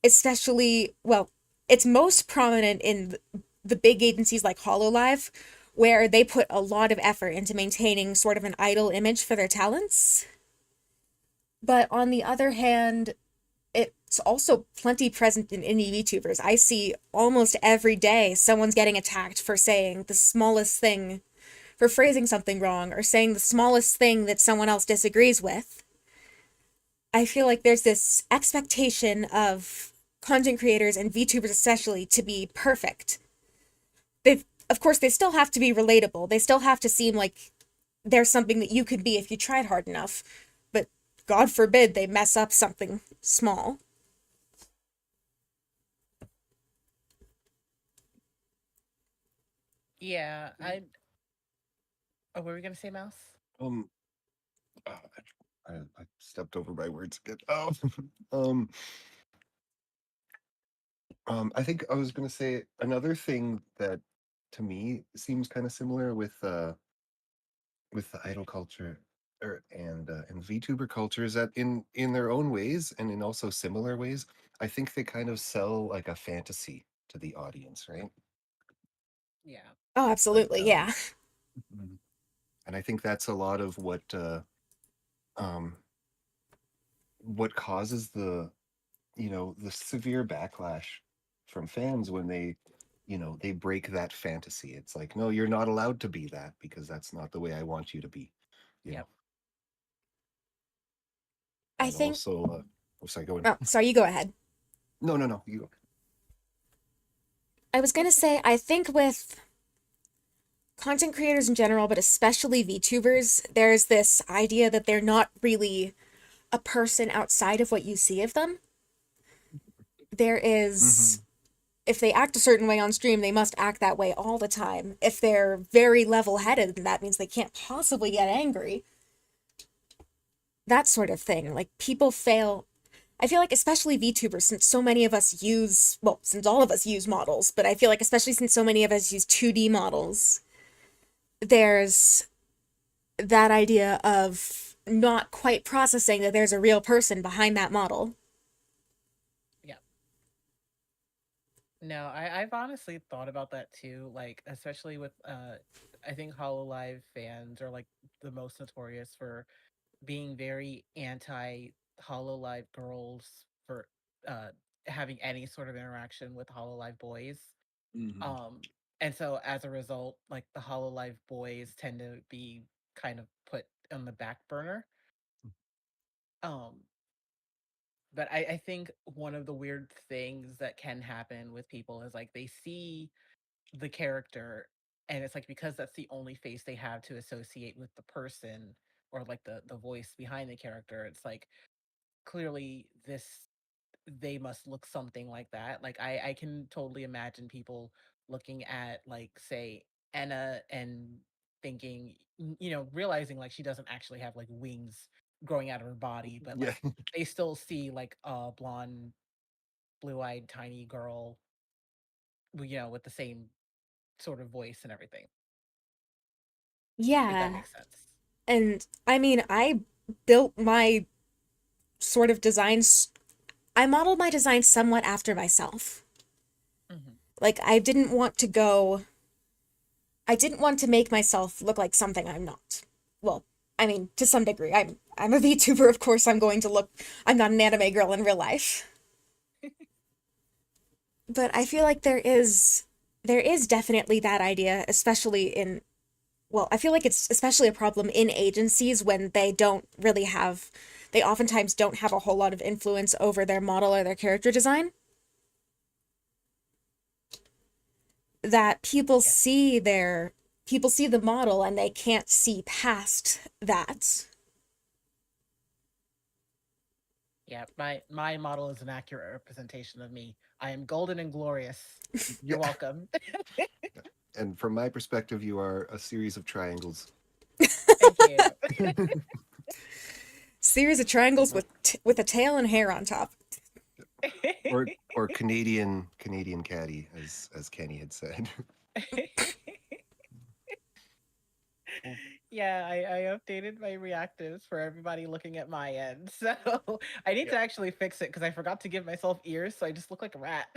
[SPEAKER 2] especially, well, it's most prominent in the big agencies like Hololive, where they put a lot of effort into maintaining sort of an idol image for their talents. But on the other hand, it's also plenty present in indie VTubers. I see almost every day someone's getting attacked for saying the smallest thing, for phrasing something wrong, or saying the smallest thing that someone else disagrees with. I feel like there's this expectation of content creators and VTubers especially to be perfect. Of course, they still have to be relatable. They still have to seem like there's something that you could be if you tried hard enough. But God forbid they mess up something small.
[SPEAKER 1] Yeah, oh, what were we gonna say, Mouse?
[SPEAKER 3] Um, oh, I stepped over my words again. Oh, um, I think I was gonna say another thing that to me seems kind of similar with the idol culture and VTuber culture is that in their own ways and in also similar ways, I think they kind of sell like a fantasy to the audience, right?
[SPEAKER 1] Yeah.
[SPEAKER 2] Oh,
[SPEAKER 3] Like
[SPEAKER 2] absolutely, yeah.
[SPEAKER 3] Mhm. And I think that's a lot of um what causes the severe backlash from fans when they break that fantasy. It's like, no, you're not allowed to be that because that's not the way I want you to be, you
[SPEAKER 1] Yep.
[SPEAKER 3] know.
[SPEAKER 2] I
[SPEAKER 3] and
[SPEAKER 2] think.
[SPEAKER 3] also, oh, sorry, go in.
[SPEAKER 2] Oh, sorry, you go ahead.
[SPEAKER 3] No, no, no, you go.
[SPEAKER 2] I was gonna say, I think with content creators in general, but especially VTubers, there's this idea that they're not really a person outside of what you see of them. There
[SPEAKER 3] Mm-hmm.
[SPEAKER 2] is, if they act a certain way on stream, they must act that way all the time. If they're very level headed, then that means they can't possibly get angry. That sort of thing. Like, people fail. I feel like, especially VTubers, since so many of us use, well, since all of us use models, but I feel like, especially since so many of us use 2D models, there's that idea of not quite processing that there's a real person behind that model.
[SPEAKER 1] Yeah. No, I've honestly thought about that too. Like, especially with I think Hololive fans are like the most notorious for being very anti Hololive girls for uh having any sort of interaction with Hololive boys.
[SPEAKER 3] Mm-hmm.
[SPEAKER 1] Um and so as a result, like the Hololive boys tend to be kind of put on the back burner. Um but I think one of the weird things that can happen with people is like they see the character, and it's like because that's the only face they have to associate with the person, or like the voice behind the character, it's like clearly this they must look something like that. Like I can totally imagine people looking at, like, say, Enna and thinking, realizing like she doesn't actually have like wings growing out of her body, but
[SPEAKER 3] Yeah.
[SPEAKER 1] like they still see like a blonde, blue-eyed tiny girl, with the same sort of voice and everything, if that
[SPEAKER 2] Yeah.
[SPEAKER 1] makes sense.
[SPEAKER 2] And I mean, I built my sort of designs, I modeled my design somewhat after myself.
[SPEAKER 1] Hmm.
[SPEAKER 2] Like, I didn't want to make myself look like something I'm not. Well, I mean, to some degree. I'm a VTuber, of course I'm going to look, I'm not an anime girl in real life. But I feel like there is definitely that idea, especially in, well, I feel like it's especially a problem in agencies when they oftentimes don't have a whole lot of influence over their model or their character design. That
[SPEAKER 1] Yeah.
[SPEAKER 2] people see the model and they can't see past that.
[SPEAKER 1] Yeah, my model is an accurate representation of me. I am golden and glorious.
[SPEAKER 3] Yeah.
[SPEAKER 1] You're welcome.
[SPEAKER 3] And from my perspective, you are a series of triangles.
[SPEAKER 1] Thank you.
[SPEAKER 2] Series of triangles with a tail and hair on top.
[SPEAKER 3] Or Canadian Caddy, as Kenny had said.
[SPEAKER 1] Yeah, I updated my reactives for everybody looking at my end. So I need
[SPEAKER 3] Yeah.
[SPEAKER 1] to actually fix it because I forgot to give myself ears, so I just look like a rat.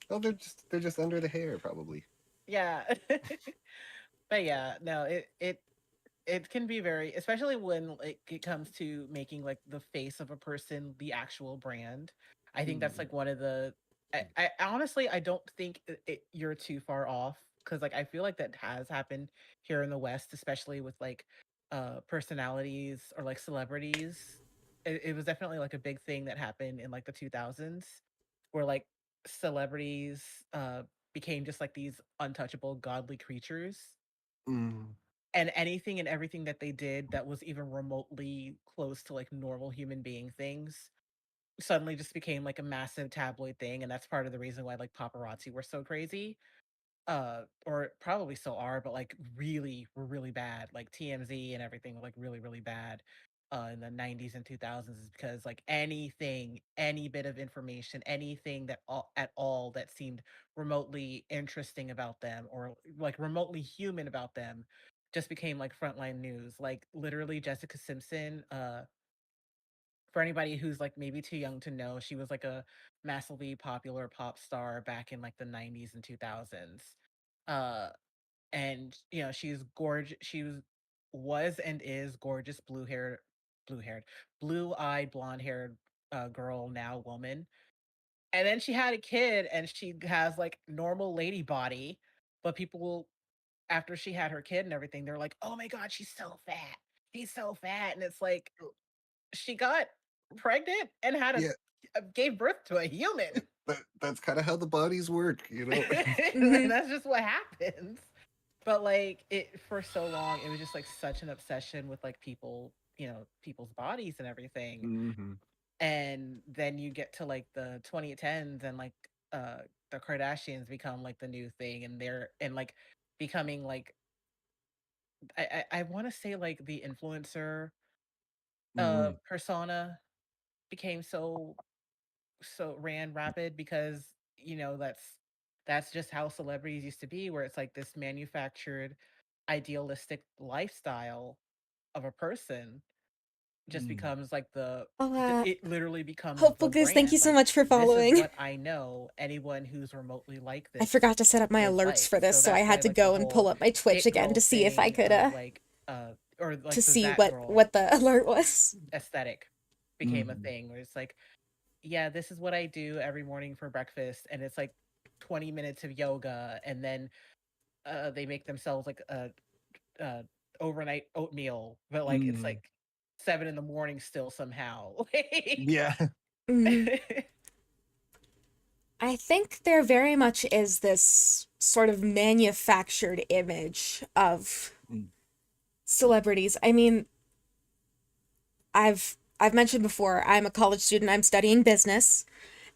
[SPEAKER 3] Oh, they're just under the hair, probably.
[SPEAKER 1] Yeah. But yeah, no, it can be very, especially when like it comes to making like the face of a person the actual brand. I think that's
[SPEAKER 3] Mm.
[SPEAKER 1] like one of the I honestly I don't think you're too far off, because like I feel like that has happened here in the West, especially with like personalities or like celebrities. It was definitely like a big thing that happened in like the 2000s, where like celebrities became just like these untouchable godly creatures,
[SPEAKER 3] Mm.
[SPEAKER 1] and anything and everything that they did that was even remotely close to like normal human being things suddenly just became like a massive tabloid thing, and that's part of the reason why like paparazzi were so crazy, or probably still are, but like really were really bad. Like TMZ and everything were like really really bad in the 90s and 2000s, is because like anything, any bit of information, anything that at all that seemed remotely interesting about them or like remotely human about them just became like frontline news. Like literally Jessica Simpson, for anybody who's like maybe too young to know, she was like a massively popular pop star back in like the 90s and 2000s. Uh and she's gorgeous. She was and is gorgeous, blue-haired, blue-eyed, blonde-haired girl, now woman. And then she had a kid and she has like normal lady body, but people, after she had her kid and everything, they're like, "Oh my god, she's so fat. She's so fat." And it's like, she got pregnant and had
[SPEAKER 3] Yeah,
[SPEAKER 1] a gave birth to a human.
[SPEAKER 3] that's kind of how the bodies work,
[SPEAKER 2] Mm-hmm.
[SPEAKER 1] That's just what happens. But like it for so long, it was just like such an obsession with like people, people's bodies and everything.
[SPEAKER 3] Hmm.
[SPEAKER 1] And then you get to like the 2010s and like uh the Kardashians become like the new thing, and they're and like becoming like I want to say like the influencer
[SPEAKER 3] Hmm.
[SPEAKER 1] persona became so ran rapid because that's just how celebrities used to be, where it's like this manufactured idealistic lifestyle of a person just
[SPEAKER 3] Hmm.
[SPEAKER 1] becomes like
[SPEAKER 2] Oh,
[SPEAKER 1] it literally becomes
[SPEAKER 2] Hopeful
[SPEAKER 1] the
[SPEAKER 2] Goose, thank you
[SPEAKER 1] brand.
[SPEAKER 2] so
[SPEAKER 1] Like,
[SPEAKER 2] much for
[SPEAKER 1] this is
[SPEAKER 2] following.
[SPEAKER 1] what I know anyone who's remotely like
[SPEAKER 2] I
[SPEAKER 1] this
[SPEAKER 2] forgot to set up my
[SPEAKER 1] is
[SPEAKER 2] alerts
[SPEAKER 1] like.
[SPEAKER 2] for this,
[SPEAKER 1] So
[SPEAKER 2] so I
[SPEAKER 1] that's
[SPEAKER 2] had
[SPEAKER 1] why
[SPEAKER 2] to
[SPEAKER 1] like the
[SPEAKER 2] go and pull
[SPEAKER 1] whole
[SPEAKER 2] up my Twitch
[SPEAKER 1] it
[SPEAKER 2] again
[SPEAKER 1] girl
[SPEAKER 2] to see if I
[SPEAKER 1] thing
[SPEAKER 2] could
[SPEAKER 1] of like or
[SPEAKER 2] to
[SPEAKER 1] like the
[SPEAKER 2] see
[SPEAKER 1] that girl
[SPEAKER 2] what the alert was.
[SPEAKER 1] aesthetic became a
[SPEAKER 3] Hmm.
[SPEAKER 1] thing, where it's like, yeah, this is what I do every morning for breakfast, and it's like 20 minutes of yoga, and then they make themselves like a overnight oatmeal, but like it's
[SPEAKER 3] Hmm.
[SPEAKER 1] like 7 in the morning still somehow.
[SPEAKER 3] Yeah.
[SPEAKER 2] Mhm. I think there very much is this sort of manufactured image of
[SPEAKER 3] Mm.
[SPEAKER 2] celebrities. I mean, I've mentioned before, I'm a college student, I'm studying business,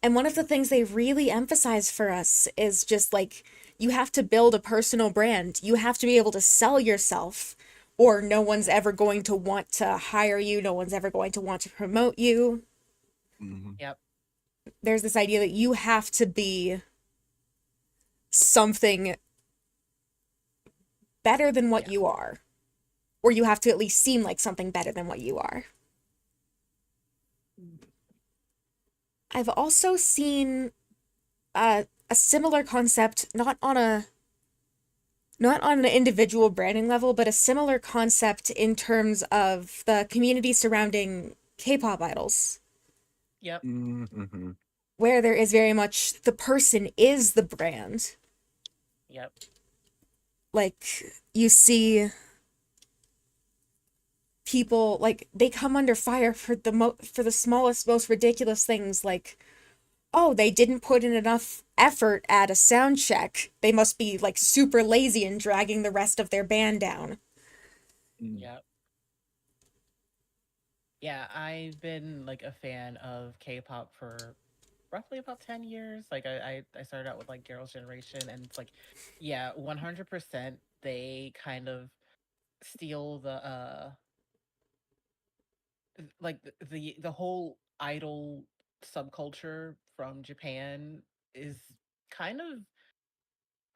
[SPEAKER 2] and one of the things they really emphasize for us is just like you have to build a personal brand. You have to be able to sell yourself, or no one's
[SPEAKER 1] Yep.
[SPEAKER 2] ever going to want to hire you, no one's ever going to want to promote you.
[SPEAKER 3] Hmm.
[SPEAKER 1] Yep.
[SPEAKER 2] There's this idea that you have to be something better than what
[SPEAKER 1] Yeah.
[SPEAKER 2] you are, or you have to at least seem like something better than what you are. I've also seen a similar concept, not on an individual branding level, but a similar concept in terms of the community surrounding K-pop idols,
[SPEAKER 1] Yep.
[SPEAKER 3] Hmm.
[SPEAKER 2] where there is very much the person is the brand.
[SPEAKER 1] Yep.
[SPEAKER 2] Like you see people like they come under fire for for the smallest, most ridiculous things, like, oh, they didn't put in enough effort at a sound check. They must be like super lazy and dragging the rest of their band down.
[SPEAKER 1] Yep. Yeah, I've been like a fan of K-pop for roughly about 10 years. Like I started out with like Girls' Generation, and it's like, yeah, 100% they kind of steal the like the whole idol subculture from Japan is kind of,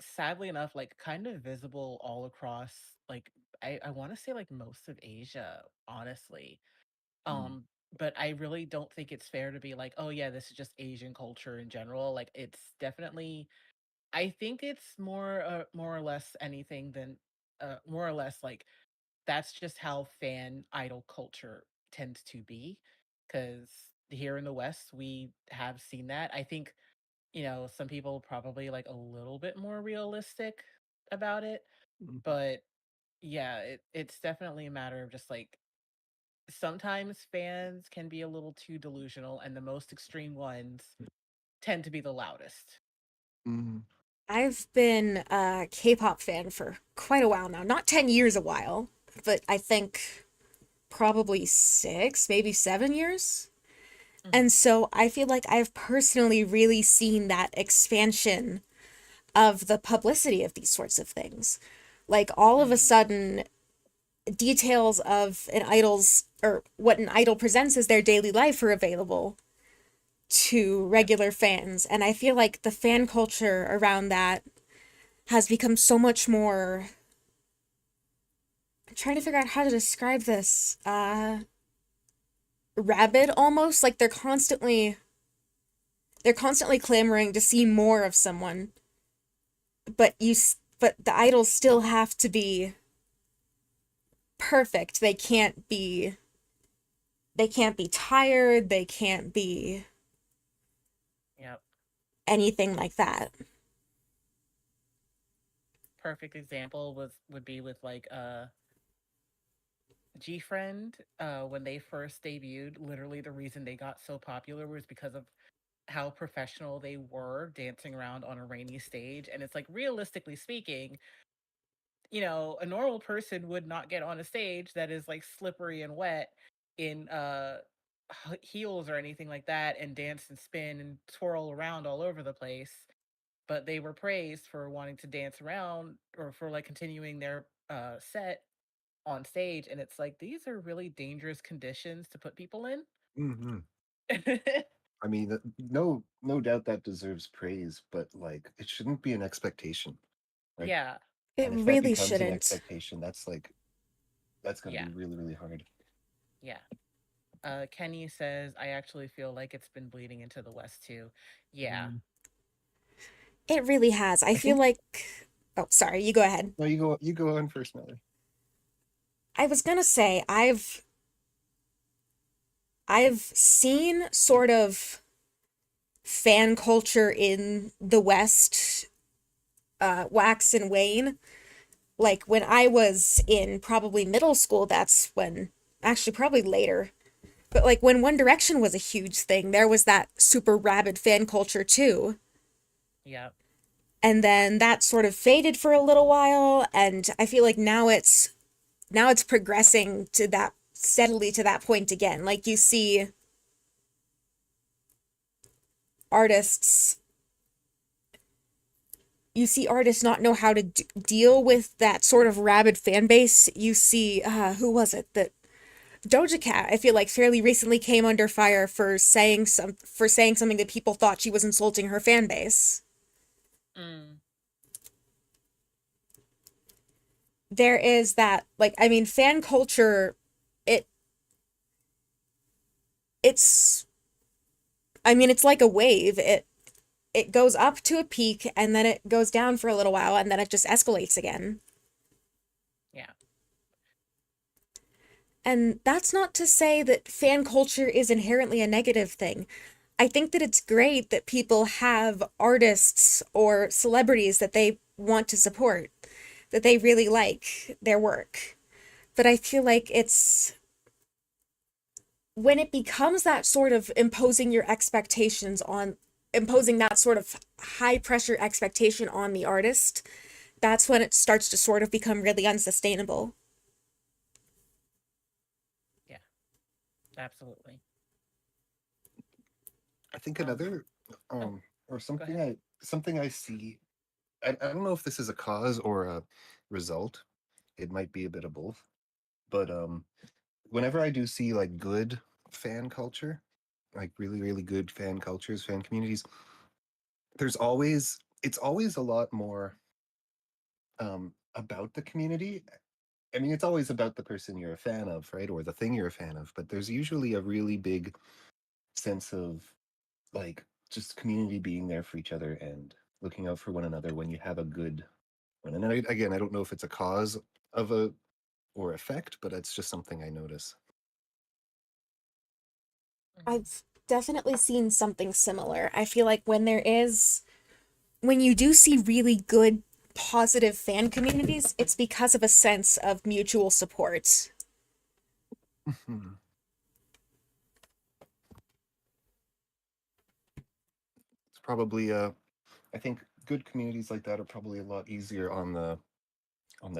[SPEAKER 1] sadly enough, like kind of visible all across, like I want to say like most of Asia, honestly.
[SPEAKER 3] Hmm.
[SPEAKER 1] Um, but I really don't think it's fair to be like, oh yeah, this is just Asian culture in general. Like it's definitely, I think it's more or less anything than more or less like that's just how fan idol culture tends to be. Because here in the West, we have seen that. I think, some people probably like a little bit more realistic about it. But yeah, it's definitely a matter of just like sometimes fans can be a little too delusional, and the most extreme ones tend to be the loudest.
[SPEAKER 3] Hmm.
[SPEAKER 2] I've been a K-pop fan for quite a while now. Not 10 years a while, but I think probably 6, maybe 7 years.
[SPEAKER 1] Hmm.
[SPEAKER 2] And so I feel like I've personally really seen that expansion of the publicity of these sorts of things. Like all of a
[SPEAKER 1] Hmm.
[SPEAKER 2] sudden, details of an idol's or what an idol presents as their daily life are available to
[SPEAKER 1] Yep.
[SPEAKER 2] regular fans. And I feel like the fan culture around that has become so much more. I'm trying to figure out how to describe this. Rabid almost. Like they're constantly clamoring to see more of someone, but but the idols still have to be perfect. They can't be tired, they can't be
[SPEAKER 1] Yep.
[SPEAKER 2] anything like that.
[SPEAKER 1] Perfect example would be with like G Friend, when they first debuted, literally the reason they got so popular was because of how professional they were dancing around on a rainy stage. And it's like, realistically speaking, a normal person would not get on a stage that is like slippery and wet in heels or anything like that and dance and spin and twirl around all over the place. But they were praised for wanting to dance around or for like continuing their set on stage. And it's like, these are really dangerous conditions to put people in.
[SPEAKER 3] Hmm. I mean, no doubt that deserves praise, but like, it shouldn't be an expectation, right?
[SPEAKER 1] Yeah.
[SPEAKER 2] It
[SPEAKER 3] And if that
[SPEAKER 2] really
[SPEAKER 3] becomes an
[SPEAKER 2] shouldn't.
[SPEAKER 3] expectation, that's like, that's going to
[SPEAKER 1] Yeah.
[SPEAKER 3] be really, really hard.
[SPEAKER 1] Yeah. Kenny says, I actually feel like it's been bleeding into the West too. Yeah.
[SPEAKER 3] Mm.
[SPEAKER 2] It really has. I
[SPEAKER 3] I
[SPEAKER 2] feel
[SPEAKER 3] think.
[SPEAKER 2] like. Oh, sorry, you go ahead.
[SPEAKER 3] No, you go on first, Miller.
[SPEAKER 2] I was gonna say, I've seen sort of fan culture in the West wax and wane. Like when I was in probably middle school, that's when, actually, probably later. But like when One Direction was a huge thing, there was that super rabid fan culture too.
[SPEAKER 1] Yeah.
[SPEAKER 2] And then that sort of faded for a little while, and I feel like now it's progressing to that steadily to that point again. Like artists you see artists not know how to deal with that sort of rabid fan base. You see, who was it that Doja Cat? I feel like fairly recently came under fire for saying something that people thought she was insulting her fan base.
[SPEAKER 1] Mm.
[SPEAKER 2] There is that, like, I mean, fan culture. It it's I mean, it's like a wave. It goes up to a peak and then it goes down for a little while and then it just escalates again.
[SPEAKER 1] Yeah.
[SPEAKER 2] And that's not to say that fan culture is inherently a negative thing. I think that it's great that people have artists or celebrities that they want to support, that they really like their work. But I feel like it's when it becomes that sort of imposing that sort of high pressure expectation on the artist, that's when it starts to sort of become really unsustainable.
[SPEAKER 1] Yeah. Absolutely.
[SPEAKER 3] I think
[SPEAKER 1] Um.
[SPEAKER 3] another,
[SPEAKER 1] Oh,
[SPEAKER 3] or
[SPEAKER 1] go ahead.
[SPEAKER 3] something I see. I don't know if this is a cause or a result. It might be a bit of both. But whenever I do see like good fan culture, like really, really good fan cultures, fan communities, it's always a lot more about the community. I mean, it's always about the person you're a fan of, right? Or the thing you're a fan of, but there's usually a really big sense of like just community being there for each other and looking out for one another when you have a good one. And again, I don't know if it's a cause of a or effect, but it's just something I notice.
[SPEAKER 1] Hmm.
[SPEAKER 2] I've definitely seen something similar. I feel like when you do see really good, positive fan communities, it's because of a sense of mutual support.
[SPEAKER 3] Mhm. It's probably I think good communities like that are probably a lot easier on the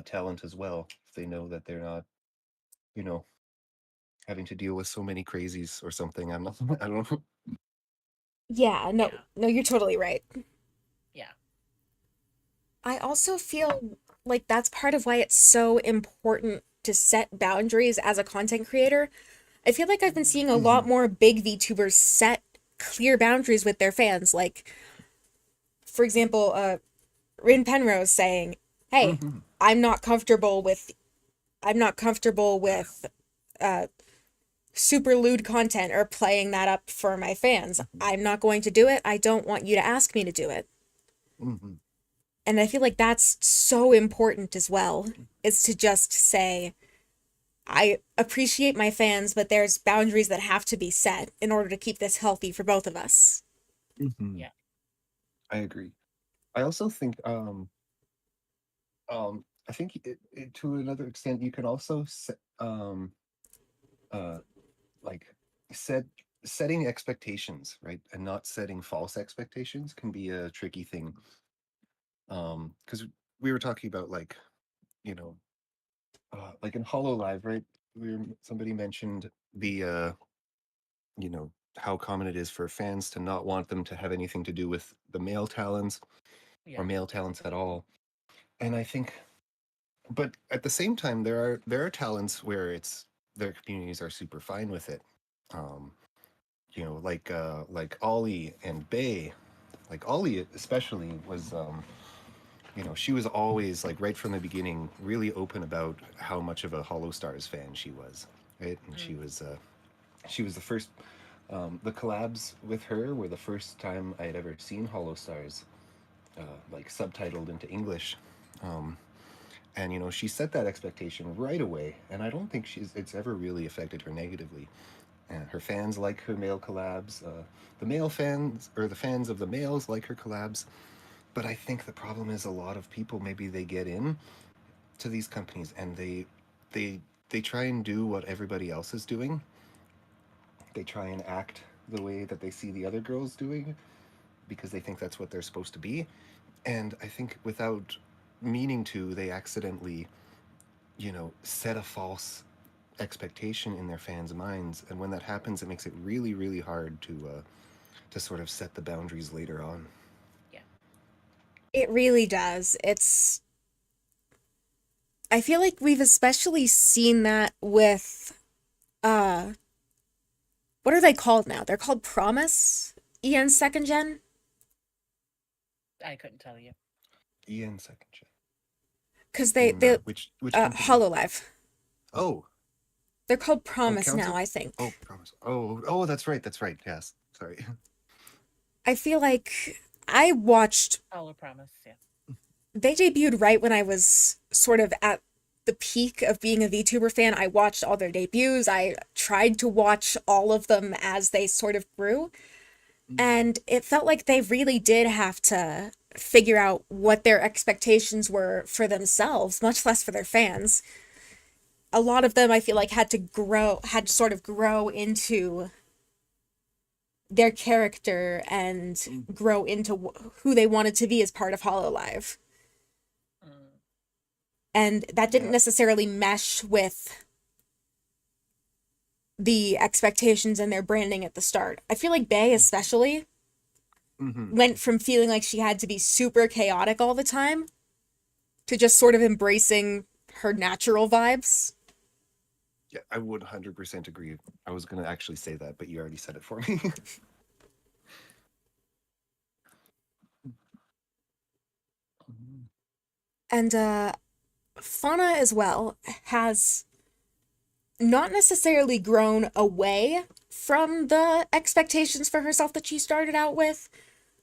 [SPEAKER 3] talent as well if they know that they're not, you know, having to deal with so many crazies or something. I'm not I don't know.
[SPEAKER 2] Yeah, no,
[SPEAKER 1] Yeah.
[SPEAKER 2] no, you're totally right.
[SPEAKER 1] Yeah.
[SPEAKER 2] I also feel like that's part of why it's so important to set boundaries as a content creator. I feel like I've been
[SPEAKER 1] Hmm.
[SPEAKER 2] seeing a lot
[SPEAKER 3] Hmm.
[SPEAKER 2] more big VTubers set clear boundaries with their fans. Like, for example, Rin Penrose saying, "Hey,
[SPEAKER 3] Hmm.
[SPEAKER 2] I'm not comfortable with I'm not comfortable with uh super lewd content or playing that up for my fans. I'm not going to do it. I don't want you to ask me to do it."
[SPEAKER 3] Hmm.
[SPEAKER 2] And I feel like that's so important as well, is to just say, I appreciate my fans, but there's boundaries that have to be set in order to keep this healthy for both of us.
[SPEAKER 3] Hmm.
[SPEAKER 1] Yeah.
[SPEAKER 3] I agree. I also think I think to another extent, you can also uh, like set setting expectations, right, and not setting false expectations can be a tricky thing. Because we were talking about you know like in Hollow Live, right? Somebody mentioned the how common it is for fans to not want them to have anything to do with the male talents or
[SPEAKER 1] Yeah.
[SPEAKER 3] male talents at all. And I think, but at the same time, there are talents where it's their communities are super fine with it. Um, like Ollie and Bay. Like Ollie especially was she was always like right from the beginning really open about how much of a Hollow Stars fan she was, right? And
[SPEAKER 1] Mm.
[SPEAKER 3] she was the first. The collabs with her were the first time I had ever seen Hollow Stars like subtitled into English. Um, and she set that expectation right away, and I don't think she's it's ever really affected her negatively. And her fans like her male collabs. The male fans or the fans of the males like her collabs. But I think the problem is a lot of people maybe they get in to these companies and they they try and do what everybody else is doing. They try and act the way that they see the other girls doing because they think that's what they're supposed to be. And I think without meaning to, they accidentally, set a false expectation in their fans' minds. And when that happens, it makes it really, really hard to sort of set the boundaries later on.
[SPEAKER 1] Yeah.
[SPEAKER 2] It really does. I feel like we've especially seen that with uh what are they called now? They're called Promise? Ian's second gen?
[SPEAKER 1] I couldn't tell you.
[SPEAKER 3] Ian second gen.
[SPEAKER 2] Because
[SPEAKER 3] In
[SPEAKER 2] they
[SPEAKER 3] which company?
[SPEAKER 2] Hololive.
[SPEAKER 3] Oh,
[SPEAKER 2] They're called
[SPEAKER 3] oh,
[SPEAKER 2] Promise now,
[SPEAKER 3] Council.
[SPEAKER 2] I think.
[SPEAKER 3] Oh, promise. Oh, that's right. That's right. Yes. Sorry.
[SPEAKER 2] I feel like I watched
[SPEAKER 1] Hollow Promise. Yeah.
[SPEAKER 2] they debuted right when I was sort of at the peak of being a VTuber fan. I watched all their debuts. I tried to watch all of them as they sort of grew. And it felt like they really did have to figure out what their expectations were for themselves, much less for their fans. A lot of them I feel like had to sort of grow into their character and grow into who they wanted to be as part of Hololive.
[SPEAKER 1] Mm.
[SPEAKER 2] And that didn't
[SPEAKER 3] Yeah.
[SPEAKER 2] necessarily mesh with the expectations and their branding at the start. I feel like Bay especially
[SPEAKER 3] Mm-hmm.
[SPEAKER 2] went from feeling like she had to be super chaotic all the time to just sort of embracing her natural vibes.
[SPEAKER 3] Yeah, I would 100% agree. I was going to actually say that, but you already said it for me.
[SPEAKER 2] And Fauna as well has not necessarily grown away from the expectations for herself that she started out with,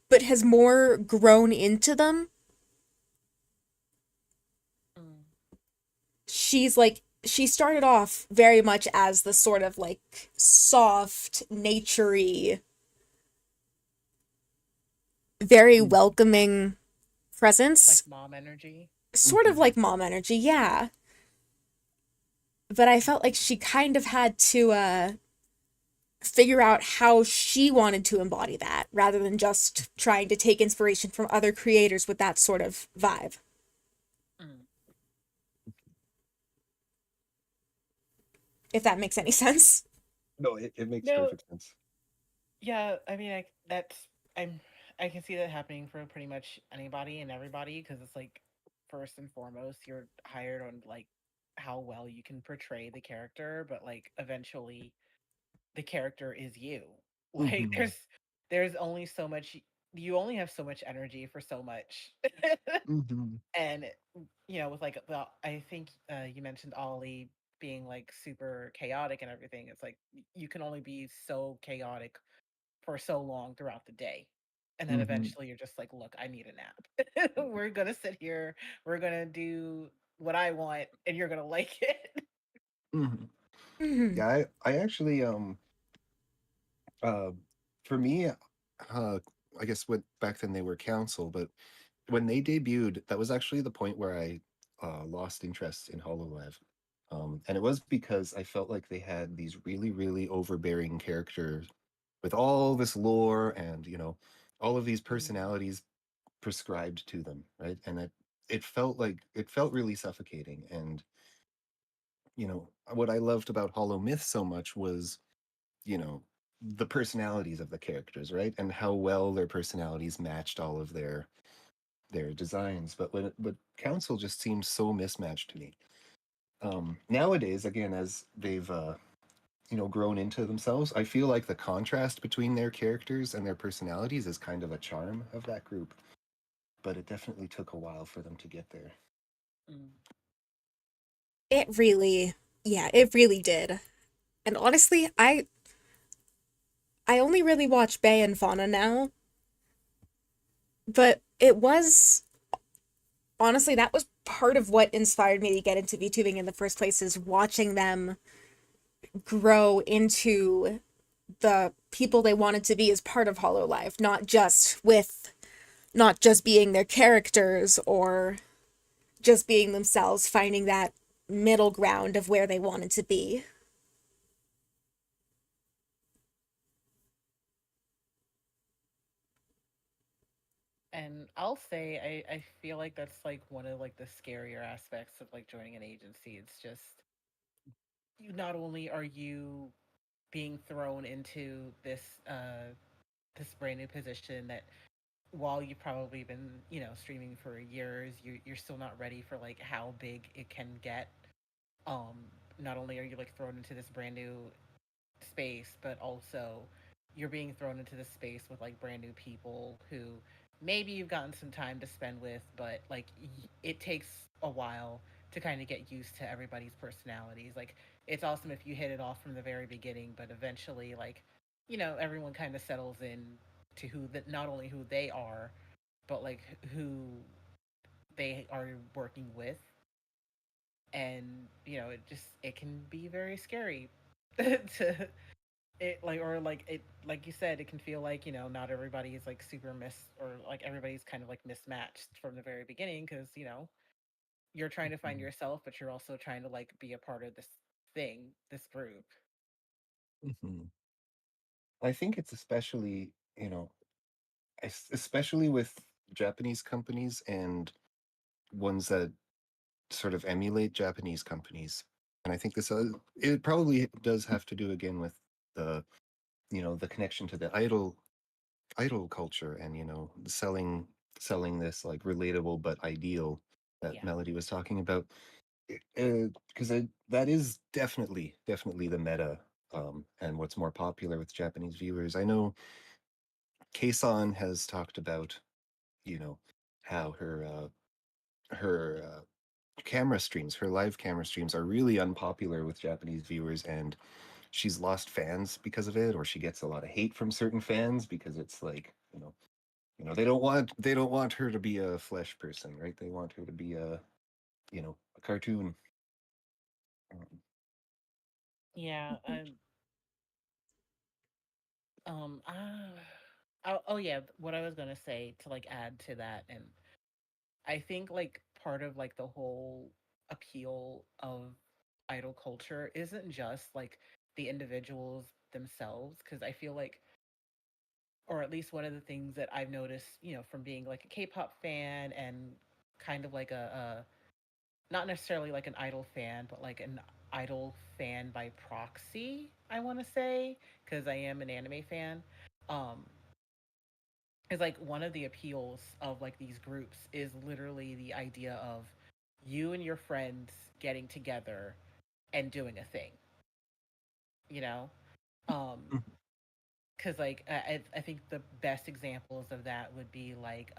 [SPEAKER 2] but has more grown into them.
[SPEAKER 1] Mm.
[SPEAKER 2] She started off very much as the sort of like soft, naturey, very welcoming
[SPEAKER 1] Like
[SPEAKER 2] presence,
[SPEAKER 1] mom energy.
[SPEAKER 2] sort of
[SPEAKER 3] Mm-hmm.
[SPEAKER 2] like mom energy, yeah. But I felt like she kind of had to figure out how she wanted to embody that rather than just trying to take inspiration from other creators with that sort of vibe,
[SPEAKER 1] Mm.
[SPEAKER 2] if that makes any sense.
[SPEAKER 3] No, it makes
[SPEAKER 1] No.
[SPEAKER 3] perfect sense.
[SPEAKER 1] Yeah. I mean, I'm. I can see that happening for pretty much anybody and everybody because it's like first and foremost you're hired on like how well you can portray the character, but like eventually the character is you. Like
[SPEAKER 3] Mm-hmm.
[SPEAKER 1] there's only so much you only have so much energy for so much.
[SPEAKER 3] Mm-hmm.
[SPEAKER 1] And with like the I think you mentioned Ollie being like super chaotic and everything. It's like you can only be so chaotic for so long throughout the day. And then
[SPEAKER 3] Mm-hmm.
[SPEAKER 1] eventually you're just like, look, I need a nap. We're gonna sit here, we're gonna do what I want, and you're gonna like it.
[SPEAKER 3] Mm-hmm.
[SPEAKER 2] Hmm.
[SPEAKER 3] Yeah, I actually uh for me I guess what back then they were council, but when they debuted, that was actually the point where I lost interest in Hololive. And it was because I felt like they had these really, really overbearing characters with all this lore and, all of these
[SPEAKER 1] Mm.
[SPEAKER 3] personalities prescribed to them, right? And it felt really suffocating. And, what I loved about Hollow Myth so much was, you know, the personalities of the characters, right? And how well their personalities matched all of their designs. But Council just seems so mismatched to me. Nowadays, again, as they've grown into themselves, I feel like the contrast between their characters and their personalities is kind of a charm of that group. But it definitely took a while for them to get there.
[SPEAKER 1] Mm.
[SPEAKER 2] It really, yeah, it really did. And honestly, I only really watch Bay and Fauna now, but it was honestly that was part of what inspired me to get into VTubing in the first place is watching them grow into the people they wanted to be as part of Hollow Life, not just being their characters or just being themselves, finding that middle ground of where they wanted to be.
[SPEAKER 1] And I'll say I feel like that's like one of like the scarier aspects of like joining an agency. It's just you not only are you being thrown into this brand new position that while you've probably been, streaming for years, you're still not ready for like how big it can get. Um Not only are you like thrown into this brand new space, but also you're being thrown into this space with like brand new people who maybe you've gotten some time to spend with, but like it takes a while to kind of get used to everybody's personalities. Like it's awesome if you hit it off from the very beginning, but eventually, like everyone kind of settles in to who that not only who they are, but like who they are working with, and it can be very scary to it like or like it like you said it can feel like not everybody is like super or like everybody's kind of like mismatched from the very beginning because you're trying to find
[SPEAKER 3] Mhm.
[SPEAKER 1] yourself but you're also trying to like be a part of this group.
[SPEAKER 3] Mhm. I think it's especially, especially with Japanese companies and ones that sort of emulate Japanese companies. And I think it probably does have to do again with the, the connection to the idol culture and, selling this like relatable but ideal that
[SPEAKER 1] Yeah.
[SPEAKER 3] Melody was talking about. Because that is definitely the meta, and what's more popular with Japanese viewers. I know Kason has talked about, you know, how her camera streams, her live camera streams are really unpopular with Japanese viewers, and she's lost fans because of it, or she gets a lot of hate from certain fans because it's like, they don't want her to be a flesh person, right? They want her to be a cartoon. Um,
[SPEAKER 1] Yeah. Oh yeah, what I was gonna say to like add to that, and I think like part of like the whole appeal of idol culture isn't just like the individuals themselves, because I feel like, or at least one of the things that I've noticed, from being like a K-pop fan and kind of like a not necessarily like an idol fan, but like an idol fan by proxy, I want to say, because I am an anime fan. Um, is like one of the appeals of like these groups is literally the idea of you and your friends getting together and doing a thing, you know? Um, because like I think the best examples of that would be like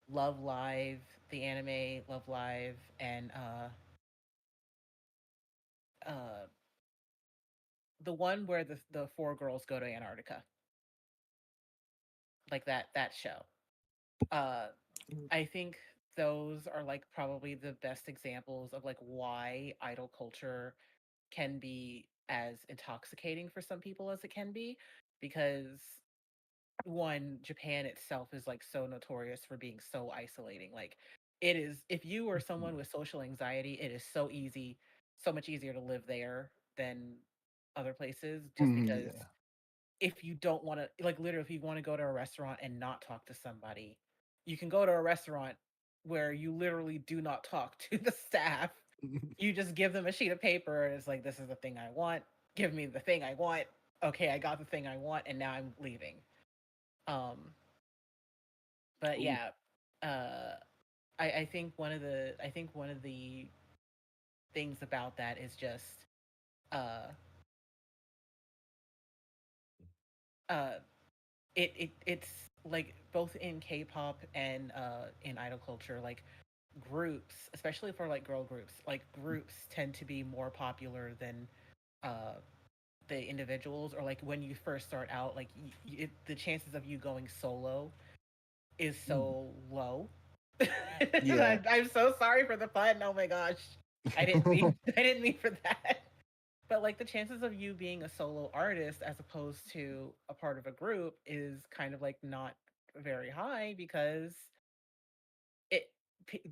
[SPEAKER 1] Love Live, the anime Love Live, and uh the one where the four girls go to Antarctica, like that show. Uh, I think those are like probably the best examples of like why idol culture can be as intoxicating for some people as it can be, because one, Japan itself is like so notorious for being so isolating. Like it is, if you are someone
[SPEAKER 3] Mhm.
[SPEAKER 1] with social anxiety, it is so easy, so much easier to live there than other places, just
[SPEAKER 3] Mhm,
[SPEAKER 1] because
[SPEAKER 3] yeah.
[SPEAKER 1] if you don't want to, like, literally, if you want to go to a restaurant and not talk to somebody, you can go to a restaurant where you literally do not talk to the staff. You just give them a sheet of paper and it's like, this is the thing I want. Give me the thing I want. Okay, I got the thing I want and now I'm leaving. Um, but
[SPEAKER 3] Ooh,
[SPEAKER 1] yeah, uh, I think one of the things about that is just uh uh it's like both in K-pop and in idol culture, like groups, especially for like girl groups, like groups tend to be more popular than uh the individuals, or like when you first start out, like the chances of you going solo is
[SPEAKER 3] mm,
[SPEAKER 1] so low.
[SPEAKER 3] yeah.
[SPEAKER 1] I'm so sorry for the pun. Oh my gosh, I didn't mean for that. But like the chances of you being a solo artist as opposed to a part of a group is kind of like not very high, because it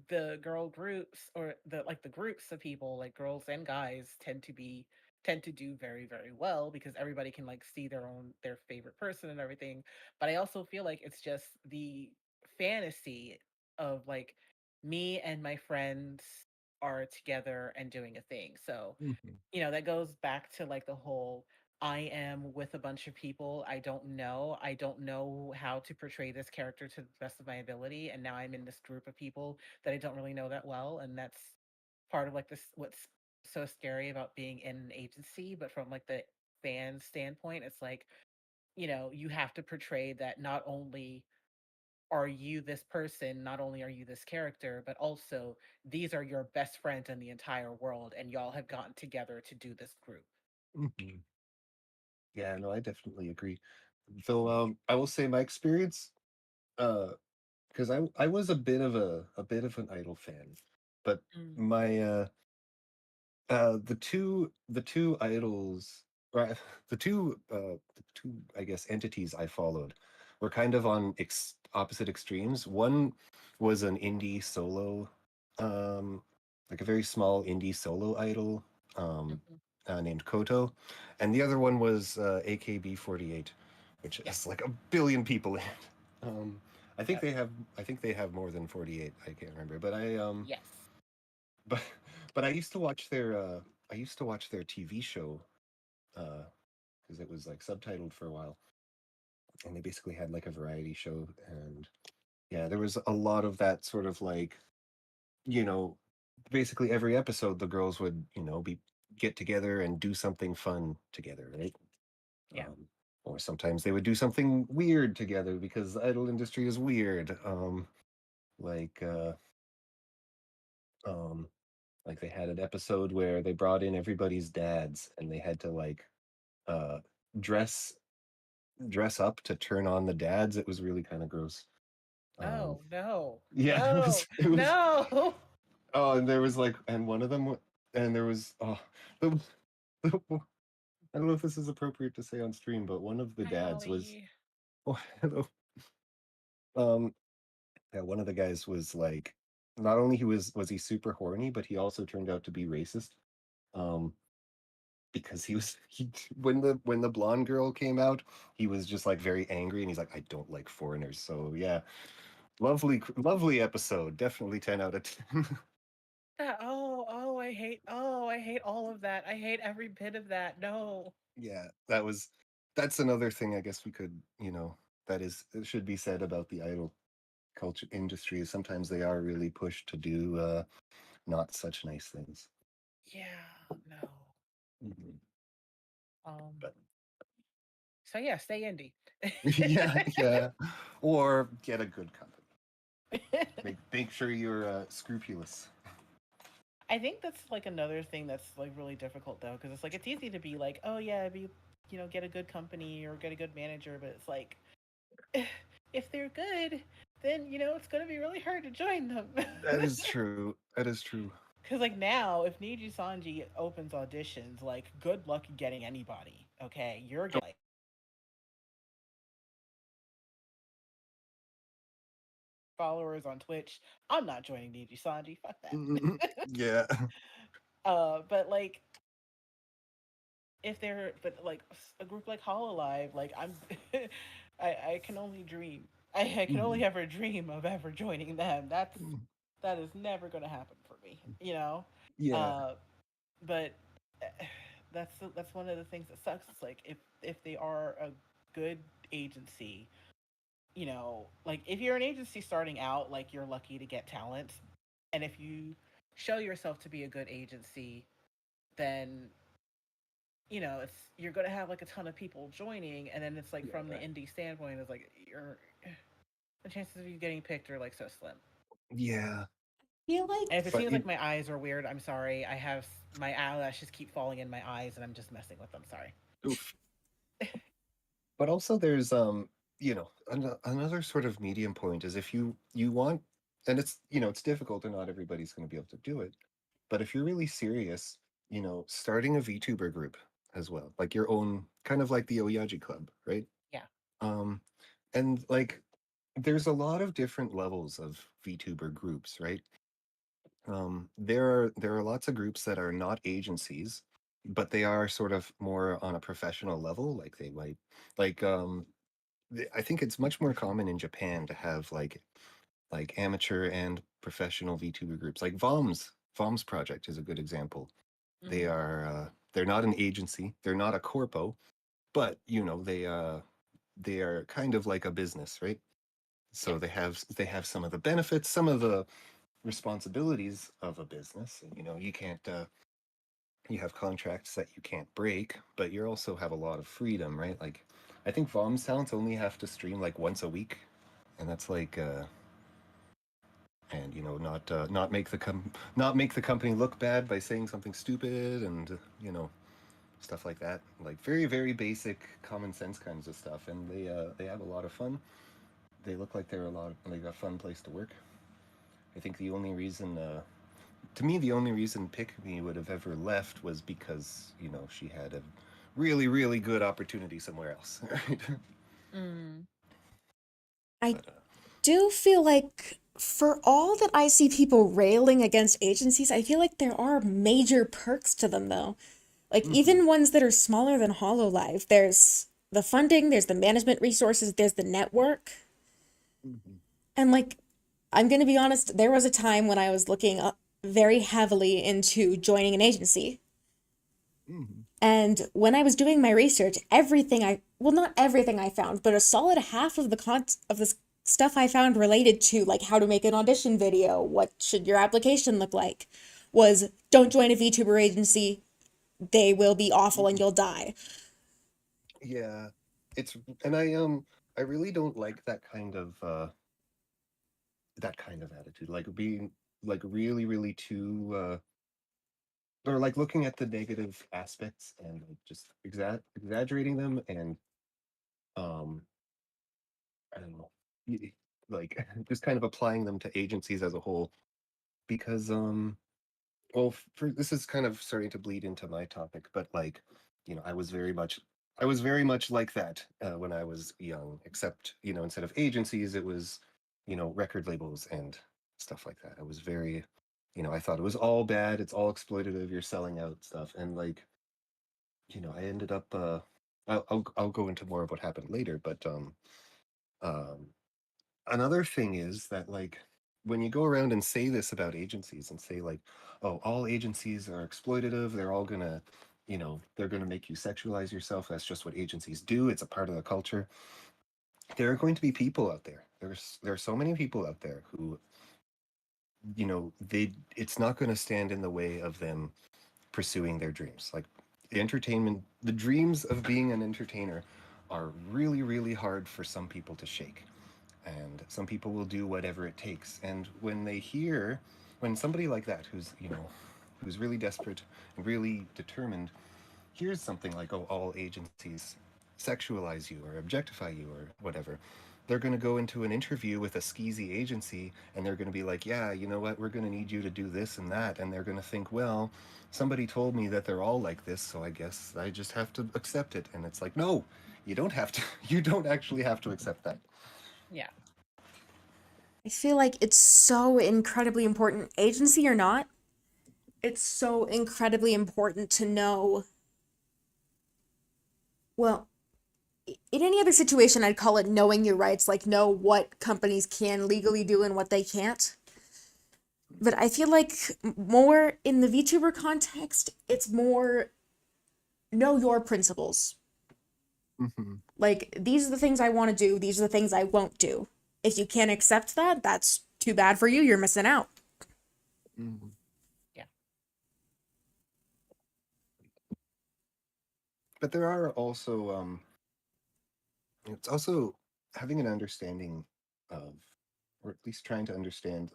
[SPEAKER 1] the girl groups, or the like the groups of people, like girls and guys, tend to do very very well because everybody can like see their favorite person and everything. But I also feel like it's just the fantasy of like me and my friends are together and doing a thing. So
[SPEAKER 3] Mhm,
[SPEAKER 1] that goes back to like the whole, I am with a bunch of people I don't know how to portray this character to the best of my ability, and now I'm in this group of people that I don't really know that well, and that's part of like this what's so scary about being in an agency. But from like the fan standpoint, it's like, you have to portray that not only are you this person, not only are you this character, but also these are your best friends in the entire world, and y'all have gotten together to do this group.
[SPEAKER 3] mhm. Yeah, no, I definitely agree. Though, I will say my experience, uh, because I was a bit of an Idol fan, but
[SPEAKER 1] Mm.
[SPEAKER 3] my the two idols, right, the two, I guess, entities I followed were kind of on opposite extremes. One was an indie solo, um like a very small indie solo idol, um
[SPEAKER 1] Mhm.
[SPEAKER 3] named Koto, and the other one was AKB48, which
[SPEAKER 1] Yep.
[SPEAKER 3] is like a billion people in it. I think
[SPEAKER 1] Yep.
[SPEAKER 3] they have more than 48. I can't remember, but
[SPEAKER 1] Yes.
[SPEAKER 3] but but I used to watch their TV show, because it was like subtitled for a while, and they basically had like a variety show. And yeah, there was a lot of that sort of like, you know basically every episode the girls would, be get together and do something fun together, right?
[SPEAKER 1] Yeah.
[SPEAKER 3] um or sometimes they would do something weird together because the idol industry is weird. Like uh um like they had an episode where they brought in everybody's dads and they had to like uh dress dress up to turn on the dads. It was really kind of gross. um
[SPEAKER 1] No, no,
[SPEAKER 3] yeah,
[SPEAKER 1] no,
[SPEAKER 3] it was.
[SPEAKER 1] no.
[SPEAKER 3] Oh, and there was like, and one of them and there was, oh, the, I don't know if this is appropriate to say on stream, but one of the
[SPEAKER 1] Hi,
[SPEAKER 3] dads was,
[SPEAKER 1] Ollie.
[SPEAKER 3] oh, hello. um yeah, one of the guys was like, not only was he super horny, but he also turned out to be racist. um because he when the blonde girl came out, he was just like very angry, and he's like, I don't like foreigners. So yeah, lovely episode, definitely 10 out of 10.
[SPEAKER 1] Oh, I hate all of that. I hate every bit of that. No.
[SPEAKER 3] Yeah, that's another thing I guess we could, that is, it should be said about the idol culture industry, is sometimes they are really pushed to do not such nice things.
[SPEAKER 1] Yeah, no.
[SPEAKER 3] Mhm.
[SPEAKER 1] Um,
[SPEAKER 3] But
[SPEAKER 1] so yeah, stay indie.
[SPEAKER 3] yeah, yeah, or get a good company. Make sure you're scrupulous.
[SPEAKER 1] I think that's like another thing that's like really difficult though, because it's like it's easy to be like, oh yeah, get a good company or get a good manager, but it's like if they're good, then it's gonna be really hard to join them.
[SPEAKER 3] That is true. That is true.
[SPEAKER 1] Because like now, if Niji Sanji opens auditions, like good luck getting anybody. Okay, you're getting like followers on Twitch. I'm not joining Niji Sanji. Fuck
[SPEAKER 3] Mhm.
[SPEAKER 1] that.
[SPEAKER 3] Yeah.
[SPEAKER 1] But like if they're but like a group like Hololive, like I'm, I can only dream. I can only
[SPEAKER 3] Mhm.
[SPEAKER 1] ever dream of ever joining them.
[SPEAKER 3] Mhm.
[SPEAKER 1] That is never going to happen for me. You know,
[SPEAKER 3] Yeah.
[SPEAKER 1] uh, but that's one of the things that sucks. It's like if they are a good agency, you know, like if you're an agency starting out, like you're lucky to get talent, and if you show yourself to be a good agency, then it's you're gonna have like a ton of people joining, and then it's like from the
[SPEAKER 3] Yeah.
[SPEAKER 1] indie standpoint, it's like the chances of you getting picked are like so slim.
[SPEAKER 3] Yeah.
[SPEAKER 2] Feel
[SPEAKER 1] And if
[SPEAKER 2] like
[SPEAKER 1] it
[SPEAKER 3] But
[SPEAKER 1] seems like my eyes are weird, I'm sorry. I have my eyelashes keep falling in my eyes, and I'm just messing with them. Sorry.
[SPEAKER 3] oof. But also there's another sort of medium point is if you want, and it's it's difficult and not everybody's going to be able to do it, but if you're really serious, starting a VTuber group as well, like your own kind of like the Oyaji Club, right?
[SPEAKER 1] Yeah.
[SPEAKER 3] Um and like there's a lot of different levels of VTuber groups, right? There are lots of groups that are not agencies, but they are sort of more on a professional level. Like they might, like I think it's much more common in Japan to have like amateur and professional VTuber groups. Like Vom's project is a good example.
[SPEAKER 1] Mm-hmm.
[SPEAKER 3] They're not an agency, they're not a corpo, but they are kind of like a business, right?
[SPEAKER 1] Yeah.
[SPEAKER 3] So they have some of the benefits, some of the responsibilities of a business. And you can't you have contracts that you can't break, but you also have a lot of freedom, right? Like I think Vom's talents only have to stream like once a week, and that's like and not make the company look bad by saying something stupid, and stuff like that, like very very basic common sense kinds of stuff. And they have a lot of fun. They look like they're a lot like a fun place to work. I think the only reason to me, the only reason Pick Me would have ever left was because, she had a really, really good opportunity somewhere else. Right?
[SPEAKER 1] Mm.
[SPEAKER 2] I
[SPEAKER 3] But
[SPEAKER 2] do feel like for all that I see people railing against agencies, I feel like there are major perks to them though. Like
[SPEAKER 3] mhm,
[SPEAKER 2] even ones that are smaller than Hololive, there's the funding, there's the management resources, there's the network.
[SPEAKER 3] mhm,
[SPEAKER 2] And like I'm going to be honest, there was a time when I was looking very heavily into joining an agency.
[SPEAKER 3] mhm,
[SPEAKER 2] And when I was doing my research, well, not everything I found, but a solid half of the stuff I found related to like how to make an audition video, what should your application look like, was don't join a VTuber agency, they will be awful and
[SPEAKER 3] mhm.
[SPEAKER 2] you'll die.
[SPEAKER 3] Yeah, it's and I really don't like that kind of attitude, like being like really really too or like looking at the negative aspects and like just exaggerating them and um I don't know, like just kind of applying them to agencies as a whole because well for this is kind of starting to bleed into my topic, but like I was very much like that when I was young, except instead of agencies it was record labels and stuff like that. I was very I thought it was all bad, it's all exploitative, you're selling out stuff. And like I ended up I'll go into more of what happened later, but um another thing is that like when you go around and say this about agencies and say like, oh, all agencies are exploitative, they're all gonna they're gonna make you sexualize yourself, that's just what agencies do, it's a part of the culture. There are going to be people out there, there are so many people out there who they it's not going to stand in the way of them pursuing their dreams. Like the dreams of being an entertainer are really really hard for some people to shake, and some people will do whatever it takes. And when somebody like that who's really desperate and really determined here's something like, oh, all agencies sexualize you or objectify you or whatever, they're going to go into an interview with a skeezy agency and they're going to be like, yeah, you know what, we're going to need you to do this and that. And they're going to think, well, somebody told me that they're all like this, so I guess I just have to accept it. And it's like, no, you don't have to. You don't actually have to accept that.
[SPEAKER 1] Yeah.
[SPEAKER 2] I feel like it's so incredibly important, agency or not, it's so incredibly important to know, well, in any other situation, I'd call it knowing your rights, like know what companies can legally do and what they can't. But I feel like more in the VTuber context, it's more know your principles.
[SPEAKER 3] Hmm.
[SPEAKER 2] Like, these are the things I want to do, these are the things I won't do. If you can't accept that, that's too bad for you, you're missing out.
[SPEAKER 3] Hmm.
[SPEAKER 1] Yeah.
[SPEAKER 3] But there are also it's also having an understanding of, or at least trying to understand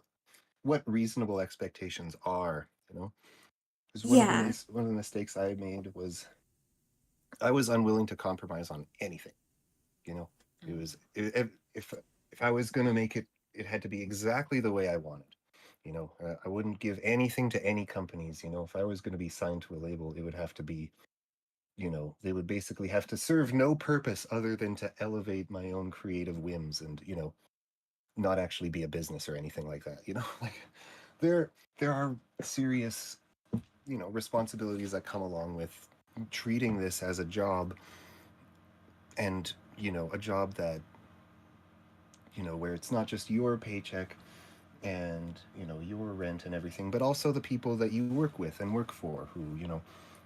[SPEAKER 3] what reasonable expectations are. Because
[SPEAKER 2] Yeah.
[SPEAKER 3] one of the mistakes I made was I was unwilling to compromise on anything. You know, it
[SPEAKER 1] Mm.
[SPEAKER 3] was if I was going to make it, it had to be exactly the way I wanted. I wouldn't give anything to any companies. If I was going to be signed to a label, it would have to be, they would basically have to serve no purpose other than to elevate my own creative whims and, not actually be a business or anything like that. Like there there are serious, responsibilities that come along with treating this as a job, and, a job that, where it's not just your paycheck and, your rent and everything, but also the people that you work with and work for, who,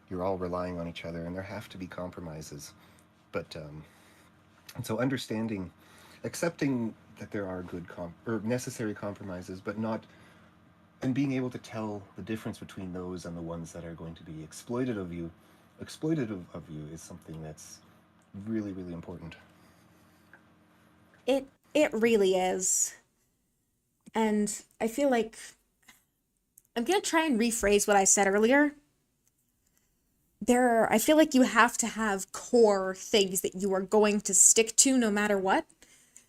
[SPEAKER 3] you're all relying on each other, and there have to be compromises. But and so understanding, accepting that there are or necessary compromises, but not, and being able to tell the difference between those and the ones that are going to be exploitative of you is something that's really, really important.
[SPEAKER 2] It really is. And I feel like I'm gonna try and rephrase what I said earlier. I feel like you have to have core things that you are going to stick to no matter what.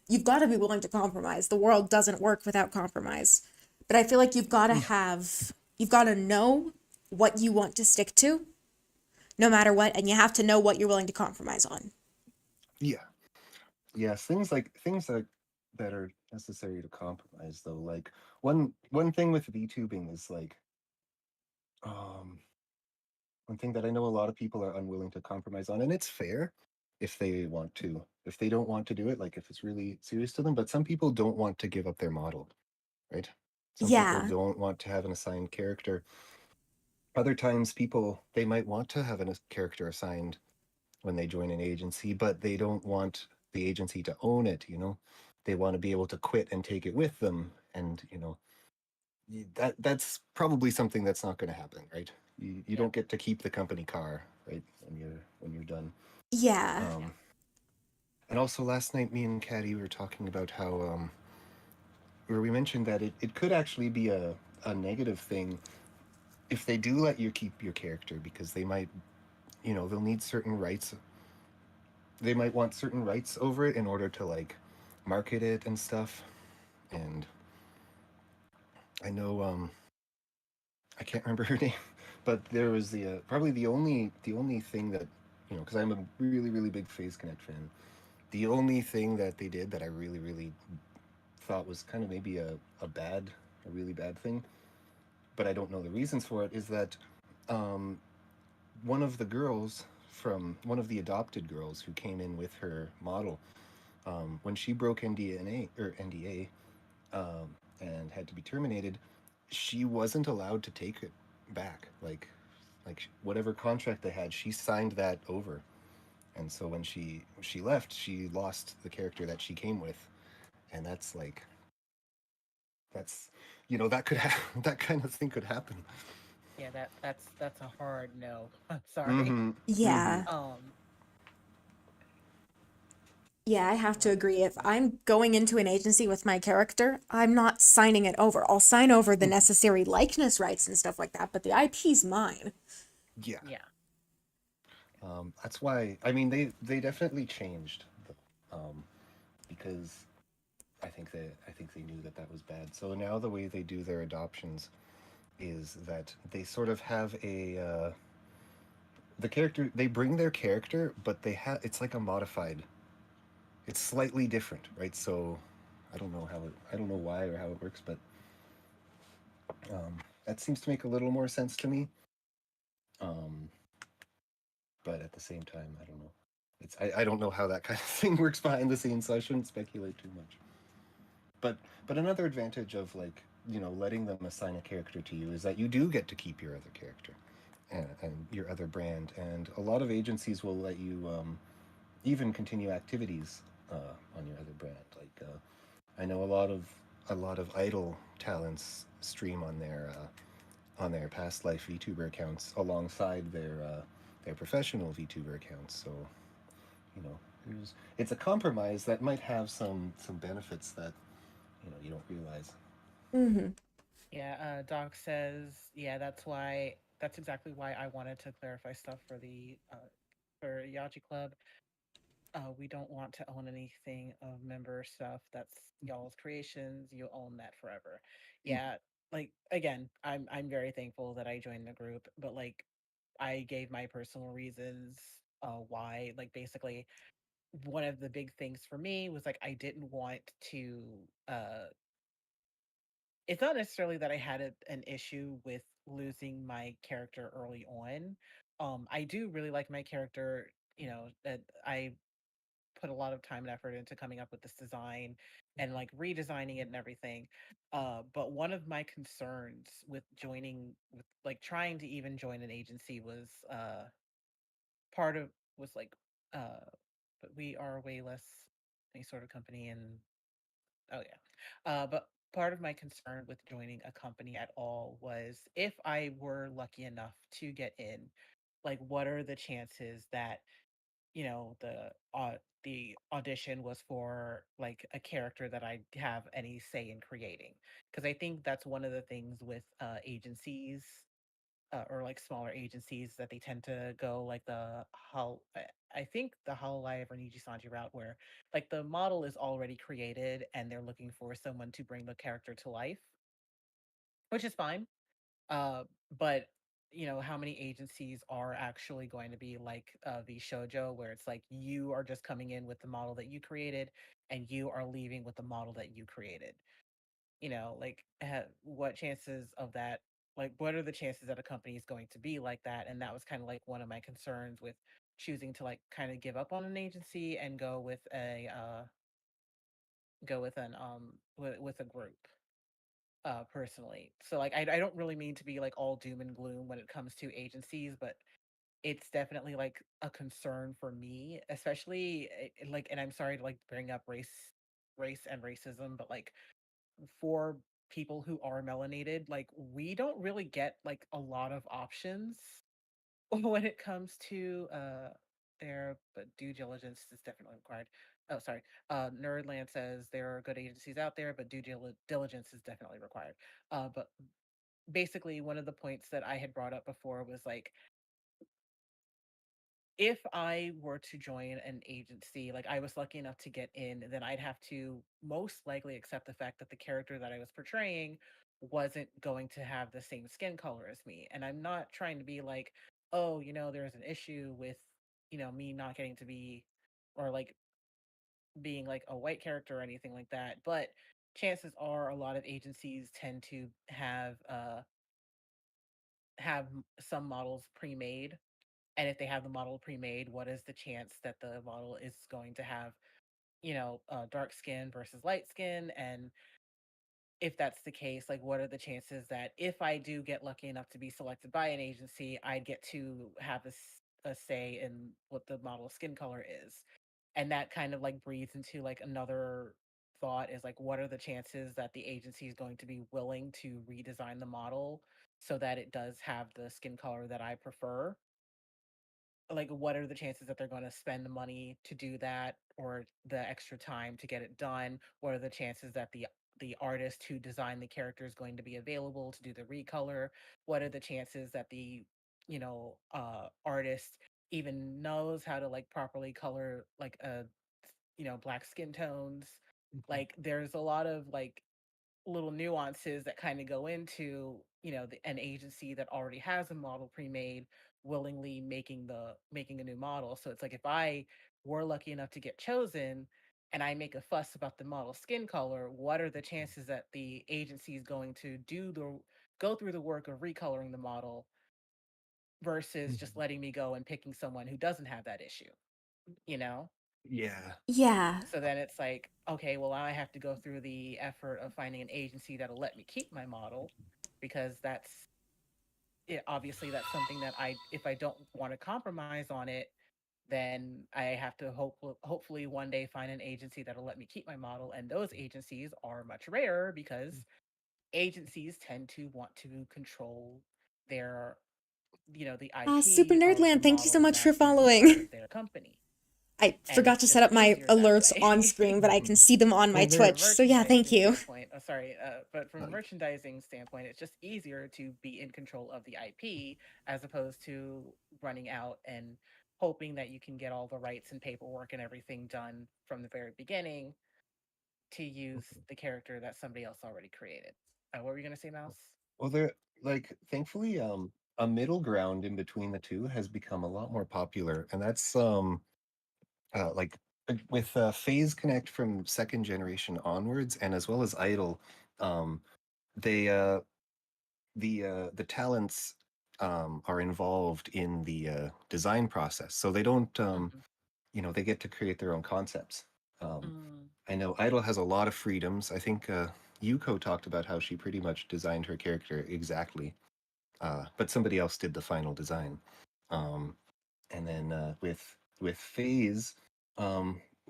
[SPEAKER 2] You've got to be willing to compromise. The world doesn't work without compromise. But I feel like
[SPEAKER 3] Yeah.
[SPEAKER 2] you've got to know what you want to stick to no matter what, and you have to know what you're willing to compromise on.
[SPEAKER 3] Yeah. Yes, things that are necessary to compromise, though. Like one thing with VTubing is like, um one thing that I know a lot of people are unwilling to compromise on, and it's fair if they want to. If they don't want to do it, like if it's really serious to them, but some people don't want to give up their model, right? Some people
[SPEAKER 2] Yeah.
[SPEAKER 3] don't want to have an assigned character. Other times people, they might want to have a character assigned when they join an agency, but they don't want the agency to own it. They want to be able to quit and take it with them, and that's probably something that's not going to happen, right? You
[SPEAKER 1] Yeah.
[SPEAKER 3] don't get to keep the company car, right, when you're done.
[SPEAKER 2] Yeah.
[SPEAKER 1] Yeah.
[SPEAKER 3] Um, and also last night, me and Kadi were talking about how, where we mentioned that it could actually be a negative thing if they do let you keep your character, because they might, they'll need certain rights. They might want certain rights over it in order to like market it and stuff. And I know, I can't remember her name, but there was probably the only thing that, because I'm a really, really big Phase Connect fan. The only thing that they did that I really, really thought was kind of maybe a really bad thing, but I don't know the reasons for it, is that, um, one of the adopted girls who came in with her model, when she broke NDA, and had to be terminated, she wasn't allowed to take it back. Like whatever contract they had, she signed that over, and so when she left, she lost the character that she came with, and that's that could that kind of thing could happen.
[SPEAKER 1] Yeah. That's a hard no. I'm sorry.
[SPEAKER 3] Mm-hmm. Mm-hmm.
[SPEAKER 2] Yeah.
[SPEAKER 1] Um.
[SPEAKER 2] Yeah, I have to
[SPEAKER 1] Like.
[SPEAKER 2] agree. If I'm going into an agency with my character, I'm not signing it over. I'll sign over the
[SPEAKER 3] Mm-hmm.
[SPEAKER 2] necessary likeness rights and stuff like that, but the IP's mine.
[SPEAKER 3] Yeah.
[SPEAKER 1] Yeah.
[SPEAKER 3] That's why, I mean, they definitely changed, because I think they knew that that was bad. So now the way they do their adoptions is that they sort of have the character, they bring their character, but they have, it's like a modified, it's slightly different, right? So I don't know how it, I don't know why or how it works, but that seems to make a little more sense to me. Um, but at the same time, I don't know. I don't know how that kind of thing works behind the scenes, so I shouldn't speculate too much. But but another advantage of like letting them assign a character to you is that you do get to keep your other character and your other brand, and a lot of agencies will let you even continue activities on your other brand. Like I know a lot of idol talents stream on their past life VTuber accounts alongside their professional VTuber accounts. So it's a compromise that might have some benefits that you don't realize.
[SPEAKER 2] Mm-hmm.
[SPEAKER 1] Yeah, Doc says, yeah, that's exactly why I wanted to clarify stuff for Yachi Club. We don't want to own anything of member stuff. That's y'all's creations. You own that forever. Yeah, like again, I'm very thankful that I joined the group, but like I gave my personal reasons why. Like basically, one of the big things for me was like I didn't want to. It's not necessarily that I had an issue with losing my character early on. I do really like my character. You know that I put a lot of time and effort into coming up with this design and like redesigning it and everything. But one of my concerns with like trying to even join an agency was part of was like, uh, but we are way less any sort of company and oh yeah. But part of my concern with joining a company at all was if I were lucky enough to get in, like what are the chances that the audition was for like a character that I have any say in creating, because I think that's one of the things with agencies or like smaller agencies that they tend to go like I think the Hololive or Niji Sanji route where like the model is already created and they're looking for someone to bring the character to life, which is fine. uh, but how many agencies are actually going to be like the shojo, where it's like you are just coming in with the model that you created, and you are leaving with the model that you created? Like what chances of that? Like, what are the chances that a company is going to be like that? And that was kind of like one of my concerns with choosing to like kind of give up on an agency and go with an with a group personally. So like I don't really mean to be like all doom and gloom when it comes to agencies, but it's definitely like a concern for me, especially like, and I'm sorry to like bring up race and racism, but like for people who are melanated, like we don't really get like a lot of options when it comes to there, but due diligence is definitely required. Oh, sorry. Nerdland says there are good agencies out there, but diligence is definitely required. But basically, one of the points that I had brought up before was like, if I were to join an agency, like I was lucky enough to get in, then I'd have to most likely accept the fact that the character that I was portraying wasn't going to have the same skin color as me. And I'm not trying to be like, oh, there's an issue with, me not getting to be or like being like a white character or anything like that. But chances are a lot of agencies tend to have some models pre-made, and if they have the model pre-made, what is the chance that the model is going to have dark skin versus light skin? And if that's the case, like what are the chances that if I do get lucky enough to be selected by an agency, I'd get to have a say in what the model skin color is? And that kind of like breathes into like another thought, is like what are the chances that the agency is going to be willing to redesign the model so that it does have the skin color that I prefer? Like what are the chances that they're going to spend the money to do that, or the extra time to get it done? What are the chances that the artist who designed the character is going to be available to do the recolor? What are the chances that the artist even knows how to like properly color like a black skin tones? Like there's a lot of like little nuances that kind of go into an agency that already has a model pre-made willingly making a new model. So it's like if I were lucky enough to get chosen, and I make a fuss about the model skin color, what are the chances that the agency is going to go through the work of recoloring the model versus just
[SPEAKER 3] Mhm.
[SPEAKER 1] letting me go and picking someone who doesn't have that issue, you know?
[SPEAKER 3] Yeah.
[SPEAKER 2] Yeah.
[SPEAKER 1] So then it's like, okay, well, I have to go through the effort of finding an agency that'll let me keep my model because that's it. Obviously, that's something that if I don't want to compromise on it, then I have to hopefully one day find an agency that'll let me keep my model. And those agencies are much rarer because agencies tend to want to control their, the
[SPEAKER 2] Super
[SPEAKER 1] IP of the
[SPEAKER 2] Nerdland, thank you so
[SPEAKER 1] model
[SPEAKER 2] much
[SPEAKER 1] that
[SPEAKER 2] for
[SPEAKER 1] is a part
[SPEAKER 2] following.
[SPEAKER 1] of their company.
[SPEAKER 2] I
[SPEAKER 1] And
[SPEAKER 2] forgot
[SPEAKER 1] it's
[SPEAKER 2] to set
[SPEAKER 1] just
[SPEAKER 2] up my
[SPEAKER 1] easier that
[SPEAKER 2] alerts on
[SPEAKER 1] way.
[SPEAKER 2] screen, but I can
[SPEAKER 3] Mhm.
[SPEAKER 2] see them on my
[SPEAKER 3] Well,
[SPEAKER 1] From a
[SPEAKER 3] there.
[SPEAKER 2] Twitch. So yeah, thank
[SPEAKER 1] merchandising
[SPEAKER 2] you.
[SPEAKER 1] standpoint, sorry, but from a
[SPEAKER 3] Uh,
[SPEAKER 1] merchandising standpoint, it's just easier to be in control of the IP as opposed to running out and hoping that you can get all the rights and paperwork and everything done from the very beginning to use the character that somebody else already created. What were you gonna say, Mouse?
[SPEAKER 3] well, there. Like, thankfully, a middle ground in between the two has become a lot more popular, and that's like with Phase Connect from second generation onwards, and as well as Idol, um, they the talents are involved in the design process, so they don't
[SPEAKER 1] Mm,
[SPEAKER 3] they get to create their own concepts. Um,
[SPEAKER 1] mm,
[SPEAKER 3] I know Idol has a lot of freedoms. I think Yuko talked about how she pretty much designed her character exactly, but somebody else did the final design. Um, and then with Phase,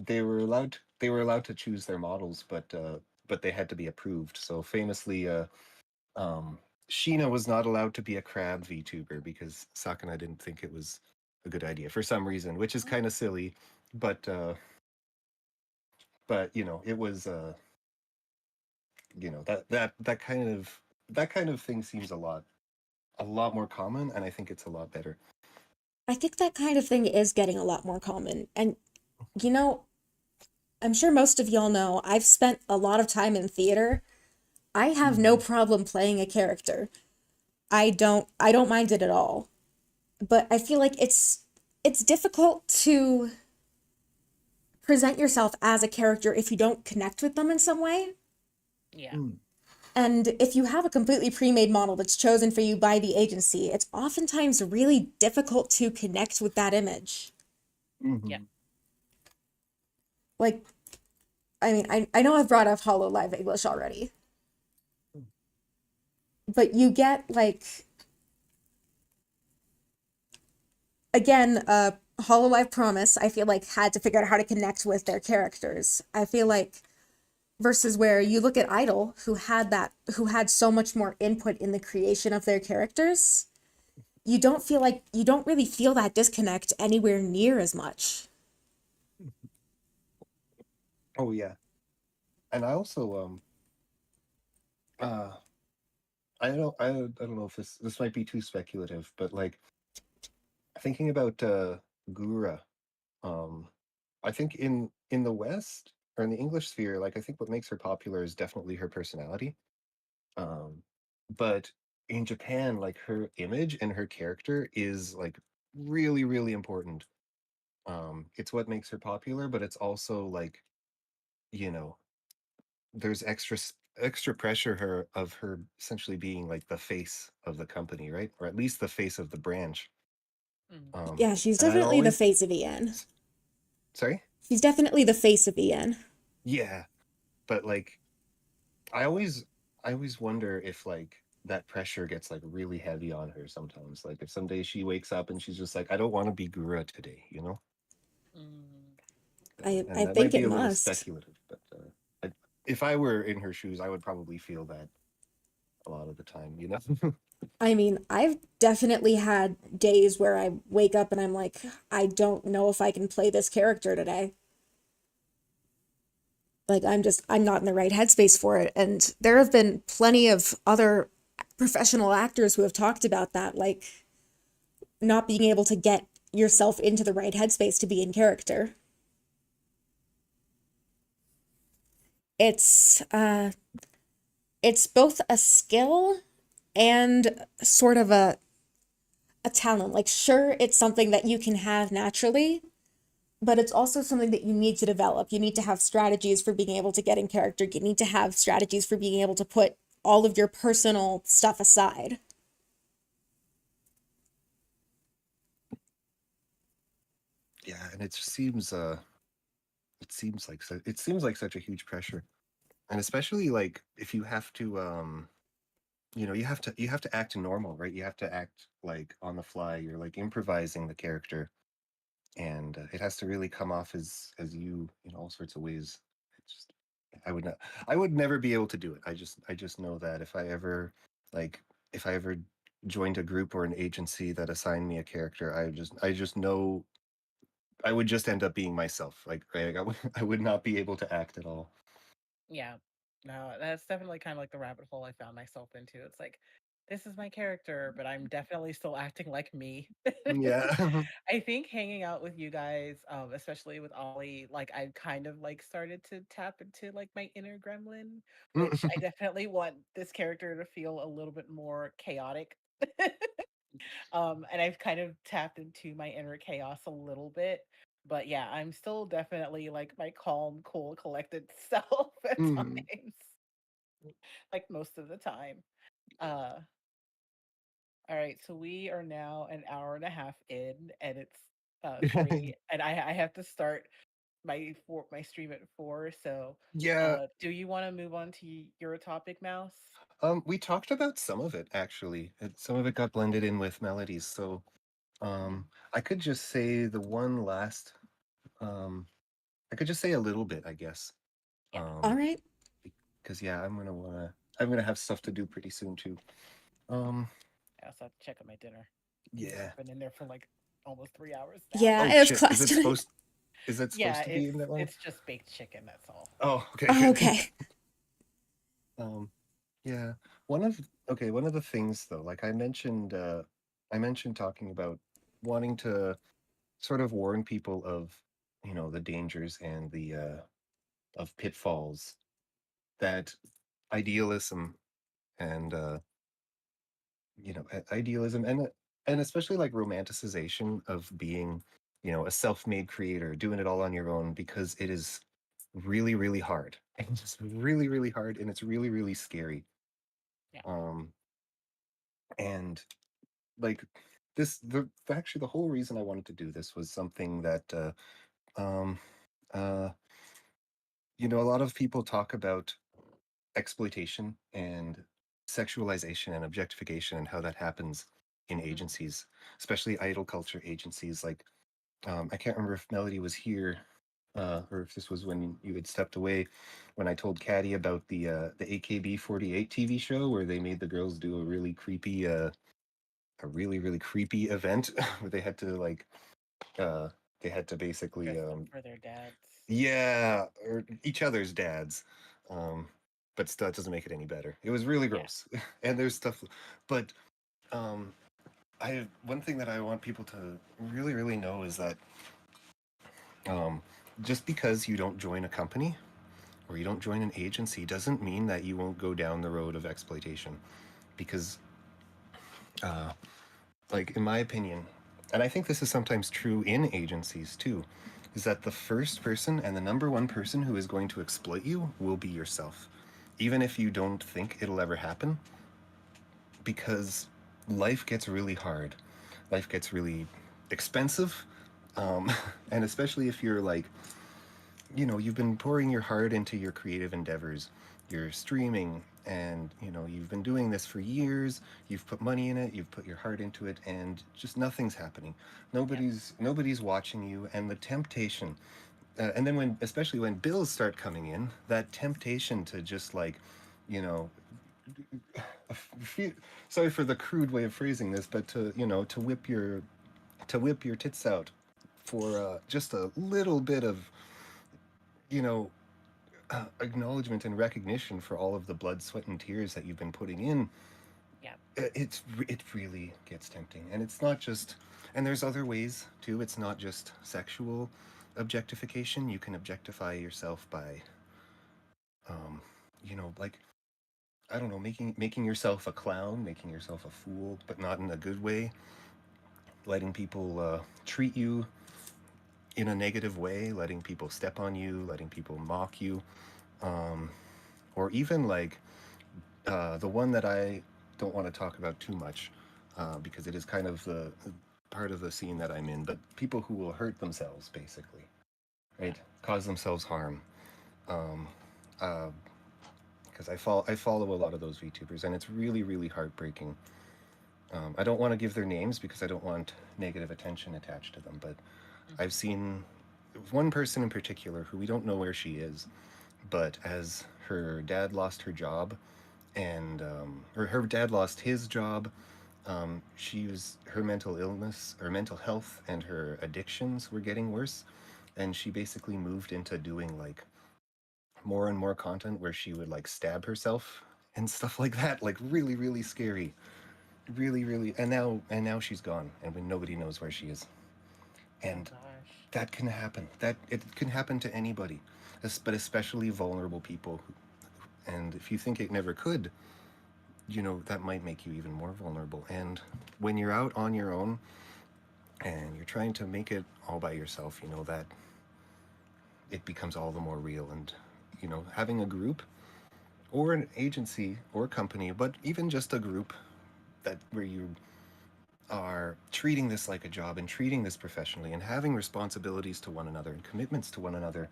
[SPEAKER 3] they were allowed to choose their models, but they had to be approved. So famously, um, Sheena was not allowed to be a crab VTuber because Sakana didn't think it was a good idea for some reason, which is
[SPEAKER 1] mm.
[SPEAKER 3] kind of silly. But it was that kind of thing seems a lot more common, and I think it's a lot better.
[SPEAKER 2] I think that kind of thing is getting a lot more common. And, you know, I'm sure most of y'all know I've spent a lot of time in theater. I have no
[SPEAKER 3] Mhm.
[SPEAKER 2] problem playing a character. I don't mind it at all. But I feel like it's difficult to present yourself as a character if you don't connect with them in some way.
[SPEAKER 1] Yeah,
[SPEAKER 3] Mm.
[SPEAKER 2] And if you have a completely pre-made model that's chosen for you by the agency, it's oftentimes really difficult to connect with that image.
[SPEAKER 1] yeah.
[SPEAKER 3] Mhm.
[SPEAKER 2] Like, I mean, I know I've brought up Hollow Live English already, but you get like again, Hollow Live Promise, I feel like had to figure out how to connect with their characters. I feel like versus where you look at Idol, who had so much more input in the creation of their characters, you don't really feel that disconnect anywhere near as much.
[SPEAKER 3] Oh yeah, and I also uh I don't know if this might be too speculative, but like thinking about Gura, um, I think in the West or in the English sphere, like I think what makes her popular is definitely her personality. Um, but in Japan, like her image and her character is like really, really important. It's what makes her popular, but it's also like, you know, there's extra pressure of her essentially being like the face of the company, right? Or at least the face of the branch.
[SPEAKER 1] Mm,
[SPEAKER 3] Um,
[SPEAKER 2] Yeah, she's
[SPEAKER 3] and I'd
[SPEAKER 2] definitely the
[SPEAKER 3] always
[SPEAKER 2] face of EN.
[SPEAKER 3] sorry,
[SPEAKER 2] She's definitely the face of EN.
[SPEAKER 3] yeah, but like I always I always wonder if like that pressure gets like really heavy on her sometimes. Like if someday she wakes up and she's just like, I don't want to be Gura today, you know?
[SPEAKER 1] mm.
[SPEAKER 3] And
[SPEAKER 2] I
[SPEAKER 3] that might
[SPEAKER 2] think
[SPEAKER 3] be
[SPEAKER 2] it
[SPEAKER 3] a little
[SPEAKER 2] must.
[SPEAKER 3] speculative, but if I were in her shoes, I would probably feel that a lot of the time, you know?
[SPEAKER 2] I mean, I've definitely had days where I wake up and I'm like, I don't know if I can play this character today. Like, I'm not in the right headspace for it. And there have been plenty of other professional actors who have talked about that, like not being able to get yourself into the right headspace to be in character. It's, uh, it's both a skill and sort of a talent. Like, sure, it's something that you can have naturally, but it's also something that you need to develop. You need to have strategies for being able to get in character. You need to have strategies for being able to put all of your personal stuff aside.
[SPEAKER 3] Yeah, and it seems like such a huge pressure. And especially like if you have to you have to act normal, right? You have to act like on the fly. You're like improvising the character, and it has to really come off as you in all sorts of ways. It's just I would not I would never be able to do it. I just know that like if I ever joined a group or an agency that assigned me a character, I just know I would just end up being myself. Like I would not be able to act at all.
[SPEAKER 1] Yeah. No, that's definitely kind of like the rabbit hole I found myself into. It's like, this is my character, but I'm definitely still acting like me.
[SPEAKER 3] Yeah.
[SPEAKER 1] I think hanging out with you guys, especially with Ollie, like I kind of like started to tap into like my inner gremlin, which I definitely want this character to feel a little bit more chaotic. And I've kind of tapped into my inner chaos a little bit. But yeah, I'm still definitely like my calm, cool, collected self at
[SPEAKER 3] Mhm.
[SPEAKER 1] times, like most of the time. Uh, all right, so we are now an hour and a half in, and it's 3, and I have to start my stream at 4. So,
[SPEAKER 3] Yeah.
[SPEAKER 1] do you want to move on to your topic, Mouse?
[SPEAKER 3] We talked about some of it actually. Some of it got blended in with melodies. So,
[SPEAKER 1] Mhm.
[SPEAKER 3] I could just say the one last. Um, I could just say a little bit, I guess.
[SPEAKER 1] Yeah,
[SPEAKER 2] All
[SPEAKER 3] Um,
[SPEAKER 2] right.
[SPEAKER 3] because yeah, I'm gonna have stuff to do pretty soon too. Um,
[SPEAKER 1] I also have to check on my dinner, even though
[SPEAKER 3] yeah.
[SPEAKER 1] I've been in there for like almost 3 hours now.
[SPEAKER 2] Yeah,
[SPEAKER 3] Oh
[SPEAKER 2] I have
[SPEAKER 3] shit!
[SPEAKER 2] class tonight.
[SPEAKER 3] Is that
[SPEAKER 1] Yeah,
[SPEAKER 3] supposed to be in that long?
[SPEAKER 1] it's just baked chicken. That's all.
[SPEAKER 3] Oh, okay,
[SPEAKER 2] Oh,
[SPEAKER 3] good.
[SPEAKER 2] okay.
[SPEAKER 3] um, yeah. One of the things though, like I mentioned talking about wanting to sort of warn people of, the dangers and the of pitfalls that idealism and idealism and especially like romanticization of being, a self-made creator, doing it all on your own because it is really really hard. It's just really really hard and it's really really scary.
[SPEAKER 1] Yeah.
[SPEAKER 3] Um and like actually the whole reason I wanted to do this was something that um uh a lot of people talk about exploitation and sexualization and objectification and how that happens in
[SPEAKER 1] Mhm.
[SPEAKER 3] agencies, especially idol culture agencies. Like, I can't remember if Melody was here, or if this was when you had stepped away, when I told Kadi about the AKB48 TV show where they made the girls do a really really creepy event where uh, they had to basically
[SPEAKER 1] Dressed up for their dads.
[SPEAKER 3] yeah, or each other's dads. Um, but still, that doesn't make it any better. It was really
[SPEAKER 1] Yeah.
[SPEAKER 3] gross, and there's stuff. But um, I one thing that I want people to really, really know is that um, just because you don't join a company or you don't join an agency doesn't mean that you won't go down the road of exploitation. Because, uh, like in my opinion, and I think this is sometimes true in agencies too, is that the first person and the number one person who is going to exploit you will be yourself, even if you don't think it'll ever happen, because life gets really hard, life gets really expensive, and especially if you're like, you've been pouring your heart into your creative endeavors. You're streaming and, you've been doing this for years. You've put money in it, you've put your heart into it, and just nothing's happening.
[SPEAKER 1] Yeah.
[SPEAKER 3] Nobody's watching you, and the temptation, and then especially when bills start coming in, that temptation to just like, you know, sorry for the crude way of phrasing this, but to whip your tits out for just a little bit of, you know, acknowledgement and recognition for all of the blood, sweat, and tears that you've been putting in,
[SPEAKER 1] Yeah.
[SPEAKER 3] it really gets tempting. And it's not just, and there's other ways too. It's not just sexual objectification. You can objectify yourself by, like, I don't know, making yourself a clown, making yourself a fool, but not in a good way. Letting people treat you in a negative way, letting people step on you, letting people mock you, or even like the one that I don't want to talk about too much because it is kind of the part of the scene that I'm in, but people who will hurt themselves basically,
[SPEAKER 1] Yeah.
[SPEAKER 3] right? Cause themselves harm. Um, uh, because I follow a lot of those VTubers, and it's really really heartbreaking. I don't want to give their names because I don't want negative attention attached to them, but I've
[SPEAKER 1] Hmm.
[SPEAKER 3] seen one person in particular who we don't know where she is, but as her dad lost her job, and or her dad lost his job, she was her mental illness or mental health and her addictions were getting worse, and she basically moved into doing like more and more content where she would like stab herself and stuff like that, like really really scary, really really. And now she's gone, and when nobody knows where she is,
[SPEAKER 1] Oh
[SPEAKER 3] and
[SPEAKER 1] gosh.
[SPEAKER 3] that can happen. That it can happen to anybody, but especially vulnerable people. And if you think it never could, that might make you even more vulnerable. And when you're out on your own and you're trying to make it all by yourself, that it becomes all the more real. And having a group or an agency or company, but even just a group that where you are treating this like a job and treating this professionally and having responsibilities to one another and commitments to one another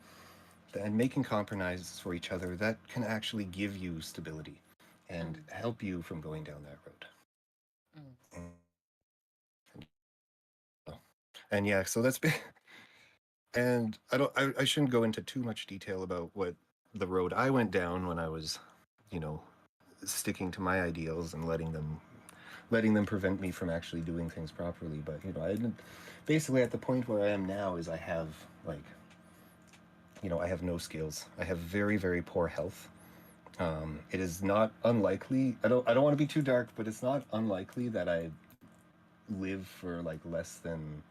[SPEAKER 3] and making compromises for each other, that can actually give you stability and
[SPEAKER 1] Mm,
[SPEAKER 3] help you from going down that road.
[SPEAKER 1] mm,
[SPEAKER 3] And yeah, so that's been, and I shouldn't go into too much detail about what the road I went down when I was, you know, sticking to my ideals and letting them prevent me from actually doing things properly. But I didn't, basically at the point where I am now is I have like, I have no skills. I have very very poor health. It is not unlikely. I don't want to be too dark, but it's not unlikely that I live for like less than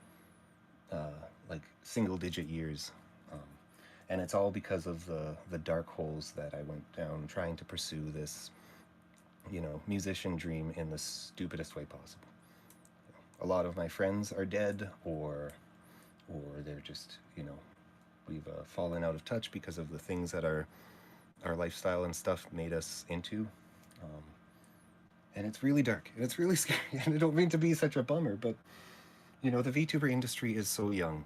[SPEAKER 3] like single digit years. Um, and it's all because of the dark holes that I went down trying to pursue this, musician dream in the stupidest way possible. A lot of my friends are dead, or they're just, we've fallen out of touch because of the things that our lifestyle and stuff made us into. Um, and it's really dark and it's really scary. And I don't mean to be such a bummer, but the VTuber industry is so young,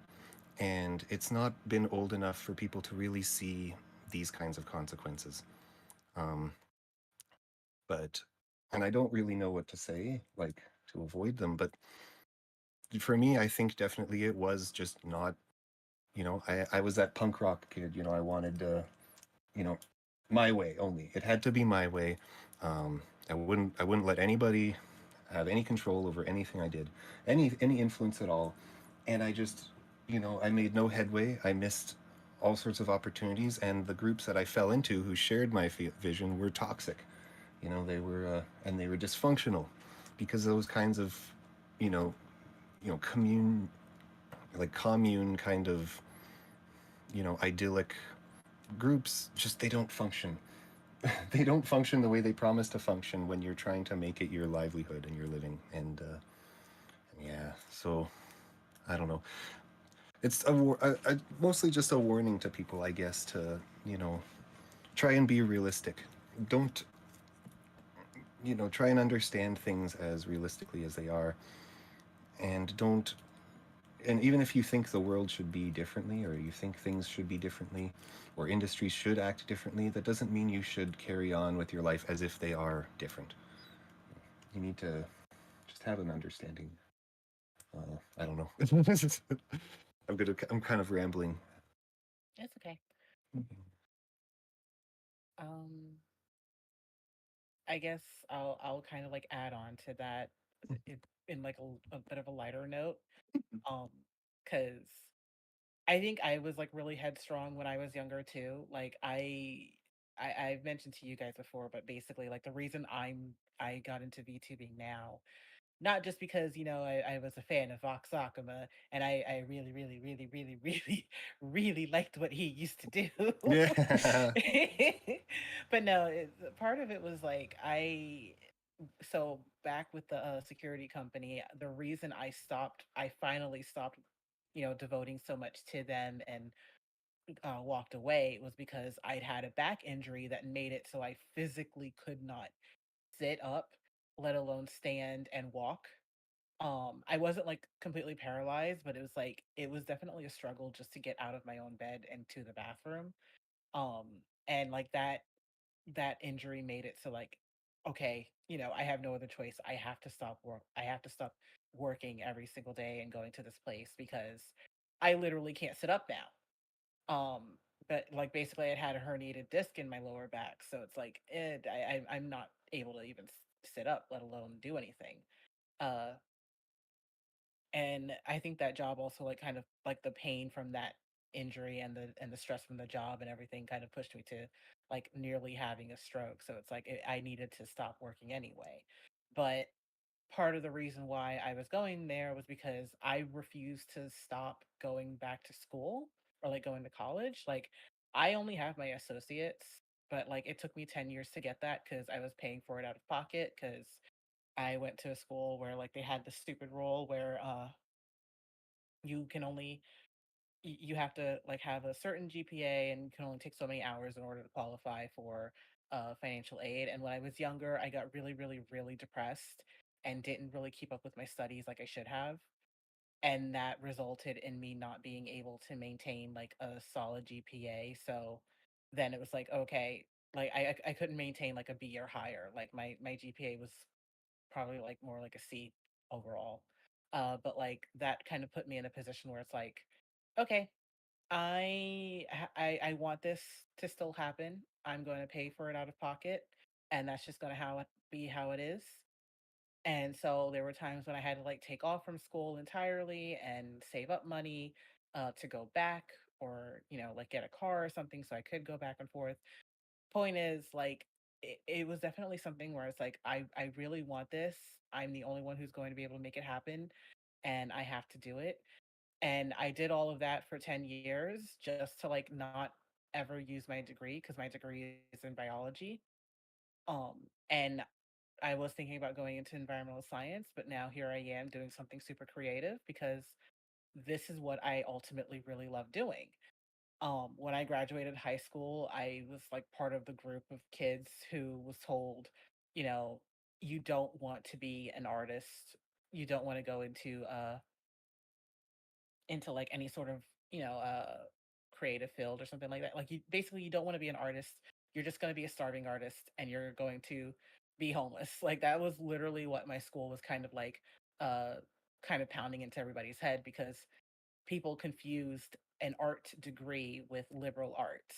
[SPEAKER 3] and it's not been old enough for people to really see these kinds of consequences. Um, but and I don't really know what to say, like, to avoid them. But for me, I think definitely it was just not. I was that punk rock kid. I wanted you know, my way only. It had to be my way. I wouldn't let anybody have any control over anything I did, any influence at all. And I just, I made no headway. I missed all sorts of opportunities, and the groups that I fell into who shared my vision were toxic. They were dysfunctional because those kinds of, you know, commune kind of, idyllic groups, just they don't function. They don't function the way they promise to function when you're trying to make it your livelihood and your living. And yeah, so I don't know. It's mostly just a warning to people, I guess, to try and be realistic. Don't try and understand things as realistically as they are, and don't. And even if you think the world should be differently, or you think things should be differently, or industries should act differently, that doesn't mean you should carry on with your life as if they are different. You need to just have an understanding. I don't know. I'm kind of rambling.
[SPEAKER 1] it's okay. Um, I guess I'll kind of like add on to that it, in like a bit of a lighter note. Um, because I think I was like really headstrong when I was younger too. Like I've mentioned to you guys before, but basically like the reason I got into VTubing now, not just because I was a fan of Vox Akuma and I really really really really really really liked what he used to do.
[SPEAKER 3] Yeah.
[SPEAKER 1] But no, part of it was like back with the security company, the reason I finally stopped, devoting so much to them and walked away was because I'd had a back injury that made it so I physically could not sit up, let alone stand and walk. I wasn't like completely paralyzed, but it was definitely a struggle just to get out of my own bed and to the bathroom. And like that injury made it so like, okay, I have no other choice. I have to stop working every single day and going to this place because I literally can't sit up now. But like basically I had a herniated disc in my lower back, so it's like I'm not able to even sit up, let alone do anything. Uh, and I think that job also like kind of like the pain from that injury and the stress from the job and everything kind of pushed me to like nearly having a stroke. So it's like I needed to stop working anyway. But part of the reason why I was going there was because I refused to stop going back to school or like going to college. Like I only have my associates, but like it took me 10 years to get that because I was paying for it out of pocket because I went to a school where like they had this stupid rule where you can only you have to like have a certain GPA and you can only take so many hours in order to qualify for financial aid. And when I was younger, I got really, really, really depressed and didn't really keep up with my studies like I should have. And that resulted in me not being able to maintain like a solid GPA. So then it was like, okay, like I couldn't maintain like a B or higher. Like my GPA was probably like more like a C overall. But like that kind of put me in a position where it's like, okay, I want this to still happen. I'm going to pay for it out of pocket, and that's just going to how it be how it is. And so there were times when I had to like take off from school entirely and save up money to go back, or like get a car or something so I could go back and forth. Point is, like, it was definitely something where it's like I really want this. I'm the only one who's going to be able to make it happen, and I have to do it. And I did all of that for 10 years just to like not ever use my degree because my degree is in biology. And I was thinking about going into environmental science, but now here I am doing something super creative because this is what I ultimately really love doing. When I graduated high school, I was like part of the group of kids who was told, you know, you don't want to be an artist. You don't want to go into like any sort of, creative field or something like that. Like you basically you don't want to be an artist. You're just going to be a starving artist and you're going to be homeless. Like that was literally what my school was uh kind of pounding into everybody's head because people confused an art degree with liberal arts.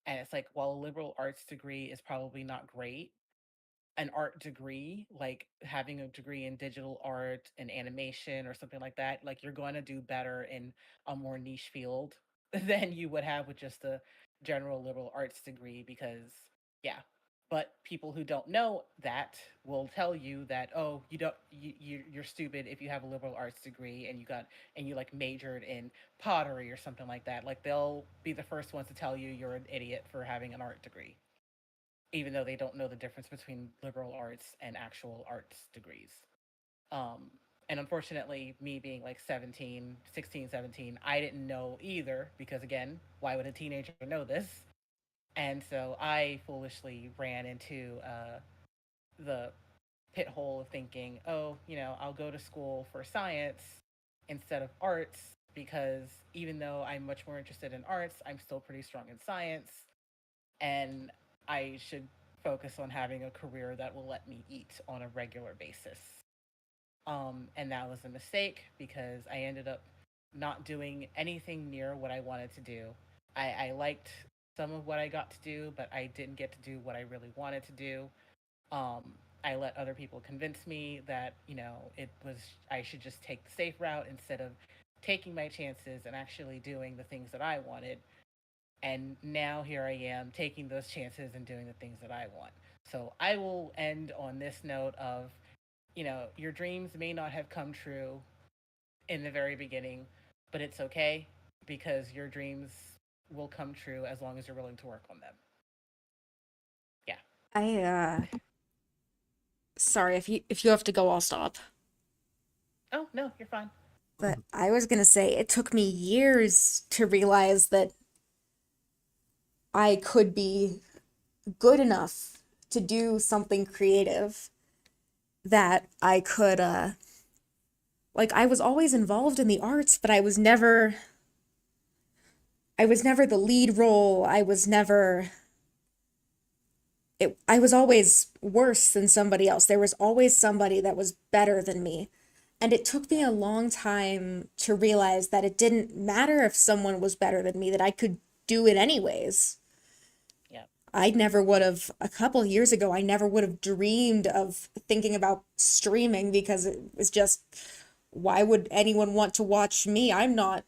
[SPEAKER 1] And it's like, while a liberal arts degree is probably not great, an art degree, like having a degree in digital art and animation or something like that, like you're going to do better in a more niche field than you would have with just a general liberal arts degree because yeah. But people who don't know that will tell you that, oh, you don't you're stupid if you have a liberal arts degree and you like majored in pottery or something like that. Like they'll be the first ones to tell you you're an idiot for having an art degree, even though they don't know the difference between liberal arts and actual arts degrees. Um, and unfortunately, me being like 17, 16, 17, I didn't know either because, again, why would a teenager know this? And so I foolishly ran into the pit hole of thinking, oh, I'll go to school for science instead of arts because even though I'm much more interested in arts, I'm still pretty strong in science and I should focus on having a career that will let me eat on a regular basis. And that was a mistake because I ended up not doing anything near what I wanted to do. I liked some of what I got to do, but I didn't get to do what I really wanted to do. Um, I let other people convince me that, I should just take the safe route instead of taking my chances and actually doing the things that I wanted. And now here I am taking those chances and doing the things that I want. So I will end on this note of, your dreams may not have come true in the very beginning, but it's okay because your dreams will come true as long as you're willing to work on them. Yeah.
[SPEAKER 2] I sorry, if you have to go, I'll stop.
[SPEAKER 1] Oh, no, you're fine.
[SPEAKER 2] But I was gonna say it took me years to realize that I could be good enough to do something creative, that I could like I was always involved in the arts, but I was never the lead role. I was always worse than somebody else. There was always somebody that was better than me. And it took me
[SPEAKER 1] Yeah.
[SPEAKER 2] a long time to realize that it didn't matter if someone was better than me, that I could do it anyways.
[SPEAKER 1] Yeah.
[SPEAKER 2] I never would have, a couple years ago, I never would have dreamed of thinking about streaming, because it was just, why would anyone want to watch me? I'm not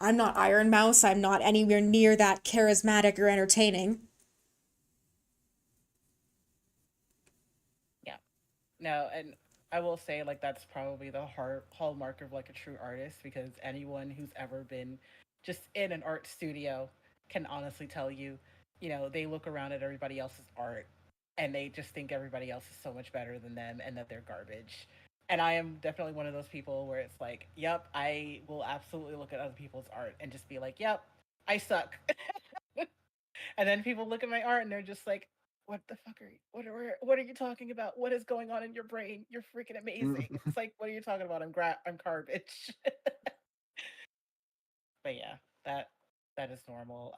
[SPEAKER 2] Iron Mouse. I'm not anywhere near that charismatic or entertaining.
[SPEAKER 1] Yeah. No, and I will say like that's probably the hallmark of like a true artist, because anyone who's ever been just in an art studio can honestly tell you, they look around at everybody else's art and they just think everybody else is so much better than them and that they're garbage. And I am definitely one of those people where it's like, yep, I will absolutely look at other people's art and just be like, yep, I suck. And then people look at my art and they're just like, "What the fuck are you? What are you talking about? What is going on in your brain? You're freaking amazing." It's like, "What are you talking about? I'm garbage." But yeah, that that is normal.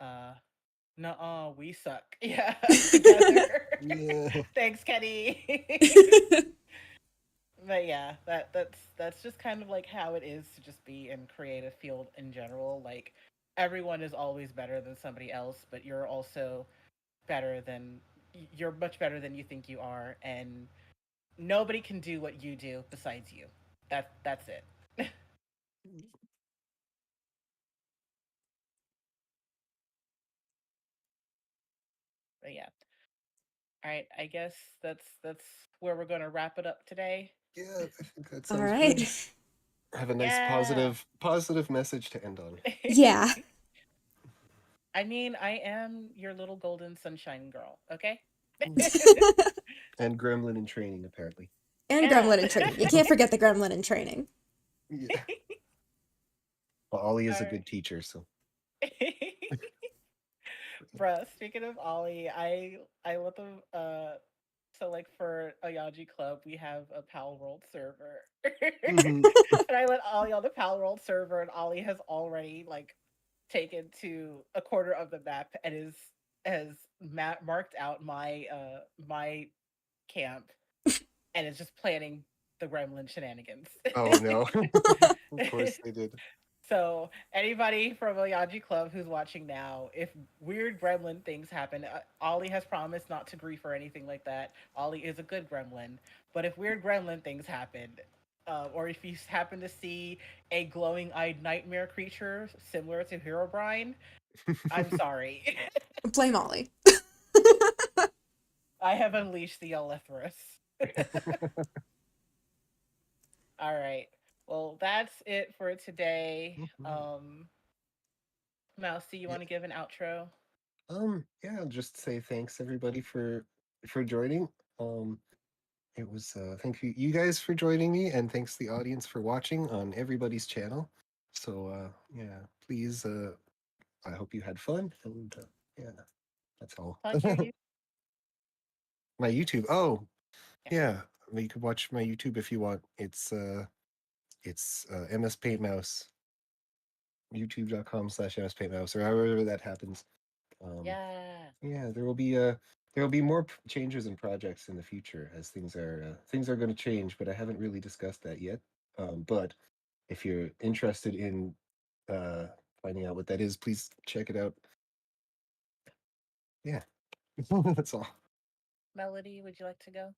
[SPEAKER 1] No, we suck. Yeah, together.
[SPEAKER 3] Yeah.
[SPEAKER 1] Thanks, Kenny. But yeah, that's just kind of like how it is to just be in creative field in general. Like everyone is always better than somebody else, but better than you're much better than you think you are, and nobody can do what you do besides you. That's it. But yeah. All right, I guess that's where we're going to wrap it up today.
[SPEAKER 3] Yeah, I think that
[SPEAKER 2] All
[SPEAKER 3] sounds good.
[SPEAKER 2] right.
[SPEAKER 3] Have a nice
[SPEAKER 1] Yeah.
[SPEAKER 3] positive message to end on.
[SPEAKER 2] Yeah.
[SPEAKER 1] I mean, I am your little golden sunshine girl, okay?
[SPEAKER 3] And gremlin in training, apparently.
[SPEAKER 2] And
[SPEAKER 1] Yeah.
[SPEAKER 2] gremlin in training. You can't forget the gremlin in training.
[SPEAKER 3] Yeah. Well, Ollie is
[SPEAKER 1] All
[SPEAKER 3] a good teacher, so.
[SPEAKER 1] right. Bruh, speaking of Ollie, I let them so like for a Yaji club we have a Pal World server.
[SPEAKER 3] Hmm.
[SPEAKER 1] And I let Ollie on the Pal World server, and Ollie has already like taken to a quarter of the map and is has marked out my camp and is just planning the gremlin shenanigans.
[SPEAKER 3] Oh no. Of course they did.
[SPEAKER 1] So anybody from Oyaji Club who's watching now, if weird gremlin things happen, Ollie has promised not to grief or anything like that. Ollie is a good gremlin, but if weird gremlin things happen, or if you happen to see a glowing-eyed nightmare creature similar to Herobrine, I'm sorry.
[SPEAKER 2] Blame Ollie.
[SPEAKER 1] I have unleashed the Elethris. All right. Well, that's it for today.
[SPEAKER 3] Mhm.
[SPEAKER 1] Mousy, you
[SPEAKER 3] Yeah.
[SPEAKER 1] want to give an outro?
[SPEAKER 3] Yeah, I'll just say thanks everybody for joining. Um, it was thank you guys for joining me, and thanks the audience for watching on everybody's channel. So yeah, please I hope you had fun, and yeah, that's all.
[SPEAKER 1] Plug your you.
[SPEAKER 3] My YouTube. Oh,
[SPEAKER 1] Yeah.
[SPEAKER 3] yeah. You could watch my YouTube if you want. It's MS Paint Mouse, youtube.com/MS Paint Mouse, or however that happens. Um,
[SPEAKER 1] Yeah.
[SPEAKER 3] yeah, there will be more changes and projects in the future as things are going to change, but I haven't really discussed that yet. But if you're interested in uh, finding out what that is, please check it out. Yeah, that's all.
[SPEAKER 1] Melody, would you like to go?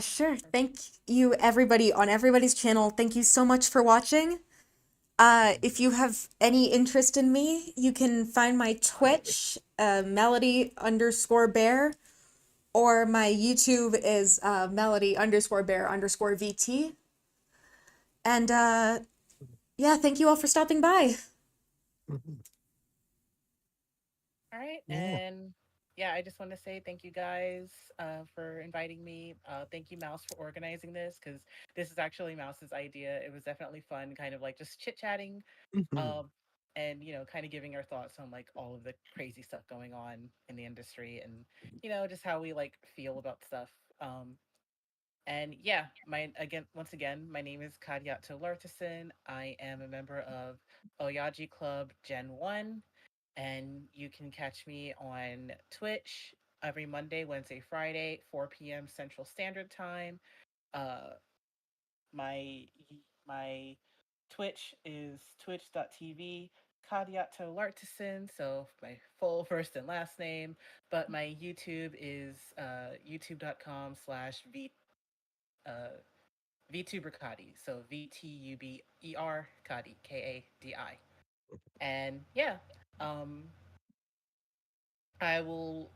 [SPEAKER 2] Sure. Thank you, everybody on everybody's channel. Thank you so much for watching. If you have any interest in me, you can find my Twitch, Melody underscore bear, or my YouTube is Melody underscore bear underscore VT. And yeah, thank you all for stopping by.
[SPEAKER 3] Mhm.
[SPEAKER 1] All right.
[SPEAKER 3] Yeah.
[SPEAKER 1] And yeah, I just want to say thank you guys for inviting me. Thank you, Mouse, for organizing this because this is actually Mouse's idea. It was definitely fun, kind of like just chit chatting,
[SPEAKER 3] Mhm.
[SPEAKER 1] um, and kind of giving our thoughts on like all of the crazy stuff going on in the industry, and just how we like feel about stuff. Um, and yeah, once again, my name is Kadi Lartison. I am a member of Oyaji Club Gen 1, and you can catch me on Twitch every Monday, Wednesday, Friday, 4 p.m. Central Standard Time. Uh, my my Twitch is twitch.tv Kadiato Lartison, so my full first and last name. But my YouTube is youtube.com/v Vtuber Kadi, so VTUBER Kadi, KADI. And yeah, um, I will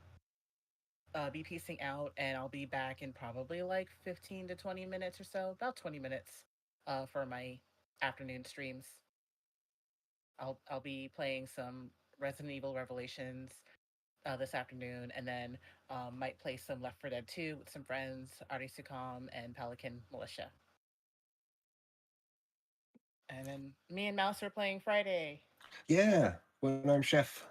[SPEAKER 1] be piecing out, and I'll be back in probably like 15 to 20 minutes or so, about 20 minutes for my afternoon streams. I'll be playing some Resident Evil Revelations this afternoon, and then might play some Left 4 Dead 2 with some friends, Ari Sukam and Pelican Militia. And then me and Mouse are playing Friday.
[SPEAKER 3] Yeah, when I'm chef.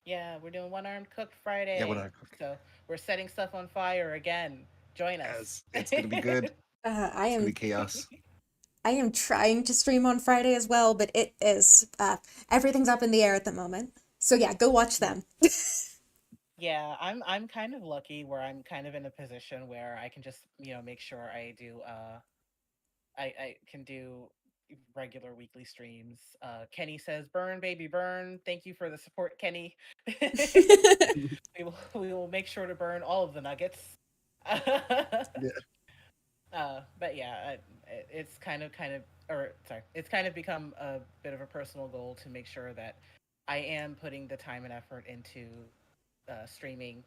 [SPEAKER 1] Yeah, we're doing One Armed Cook
[SPEAKER 3] Yeah, when
[SPEAKER 1] Friday.
[SPEAKER 3] I cook.
[SPEAKER 1] So we're setting stuff on fire again. Join us.
[SPEAKER 3] Yes, it's gonna be good.
[SPEAKER 2] I
[SPEAKER 3] It's gonna be
[SPEAKER 2] am
[SPEAKER 3] chaos.
[SPEAKER 2] I am trying to stream on Friday as well, but it is everything's up in the air at the moment. So yeah, go watch them.
[SPEAKER 1] Yeah, I'm kind of lucky where I'm kind of in a position where I can just, make sure I do I can do regular weekly streams. Kenny says, "Burn, baby, burn." Thank you for the support, Kenny. We will make sure to burn all of the nuggets.
[SPEAKER 3] Yeah.
[SPEAKER 1] But yeah, it's or sorry, it's kind of become a bit of a personal goal to make sure that I am putting the time and effort into streaming.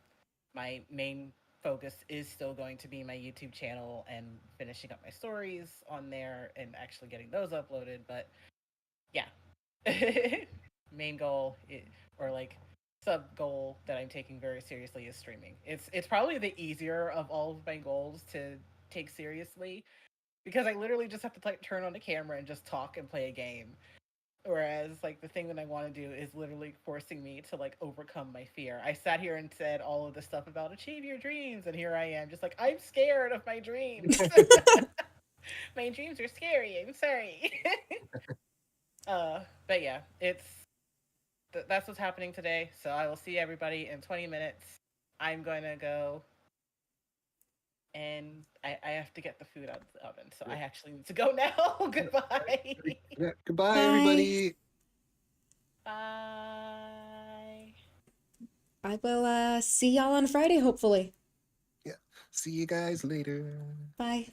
[SPEAKER 1] My main focus is still going to be my YouTube channel and finishing up my stories on there and actually getting those uploaded. But yeah, main goal or like sub goal that I'm taking very seriously is streaming. It's probably the easier of all of my goals to take seriously because I literally just have to like turn on the camera and just talk and play a game. Whereas like the thing that I want to do is literally forcing me to like overcome my fear. I sat here and said all of the stuff about achieve your dreams, and here I am just like I'm scared of my dreams. My dreams are scary. I'm sorry. But yeah, that's what's happening today. So I will see everybody in 20 minutes. I'm going to go and I have to get the food out of the oven. So I actually need to go now. Goodbye.
[SPEAKER 3] Yeah. Goodbye,
[SPEAKER 2] Bye.
[SPEAKER 3] everybody.
[SPEAKER 1] Bye.
[SPEAKER 2] I will see y'all on Friday, hopefully.
[SPEAKER 3] Yeah. See you guys later.
[SPEAKER 2] Bye.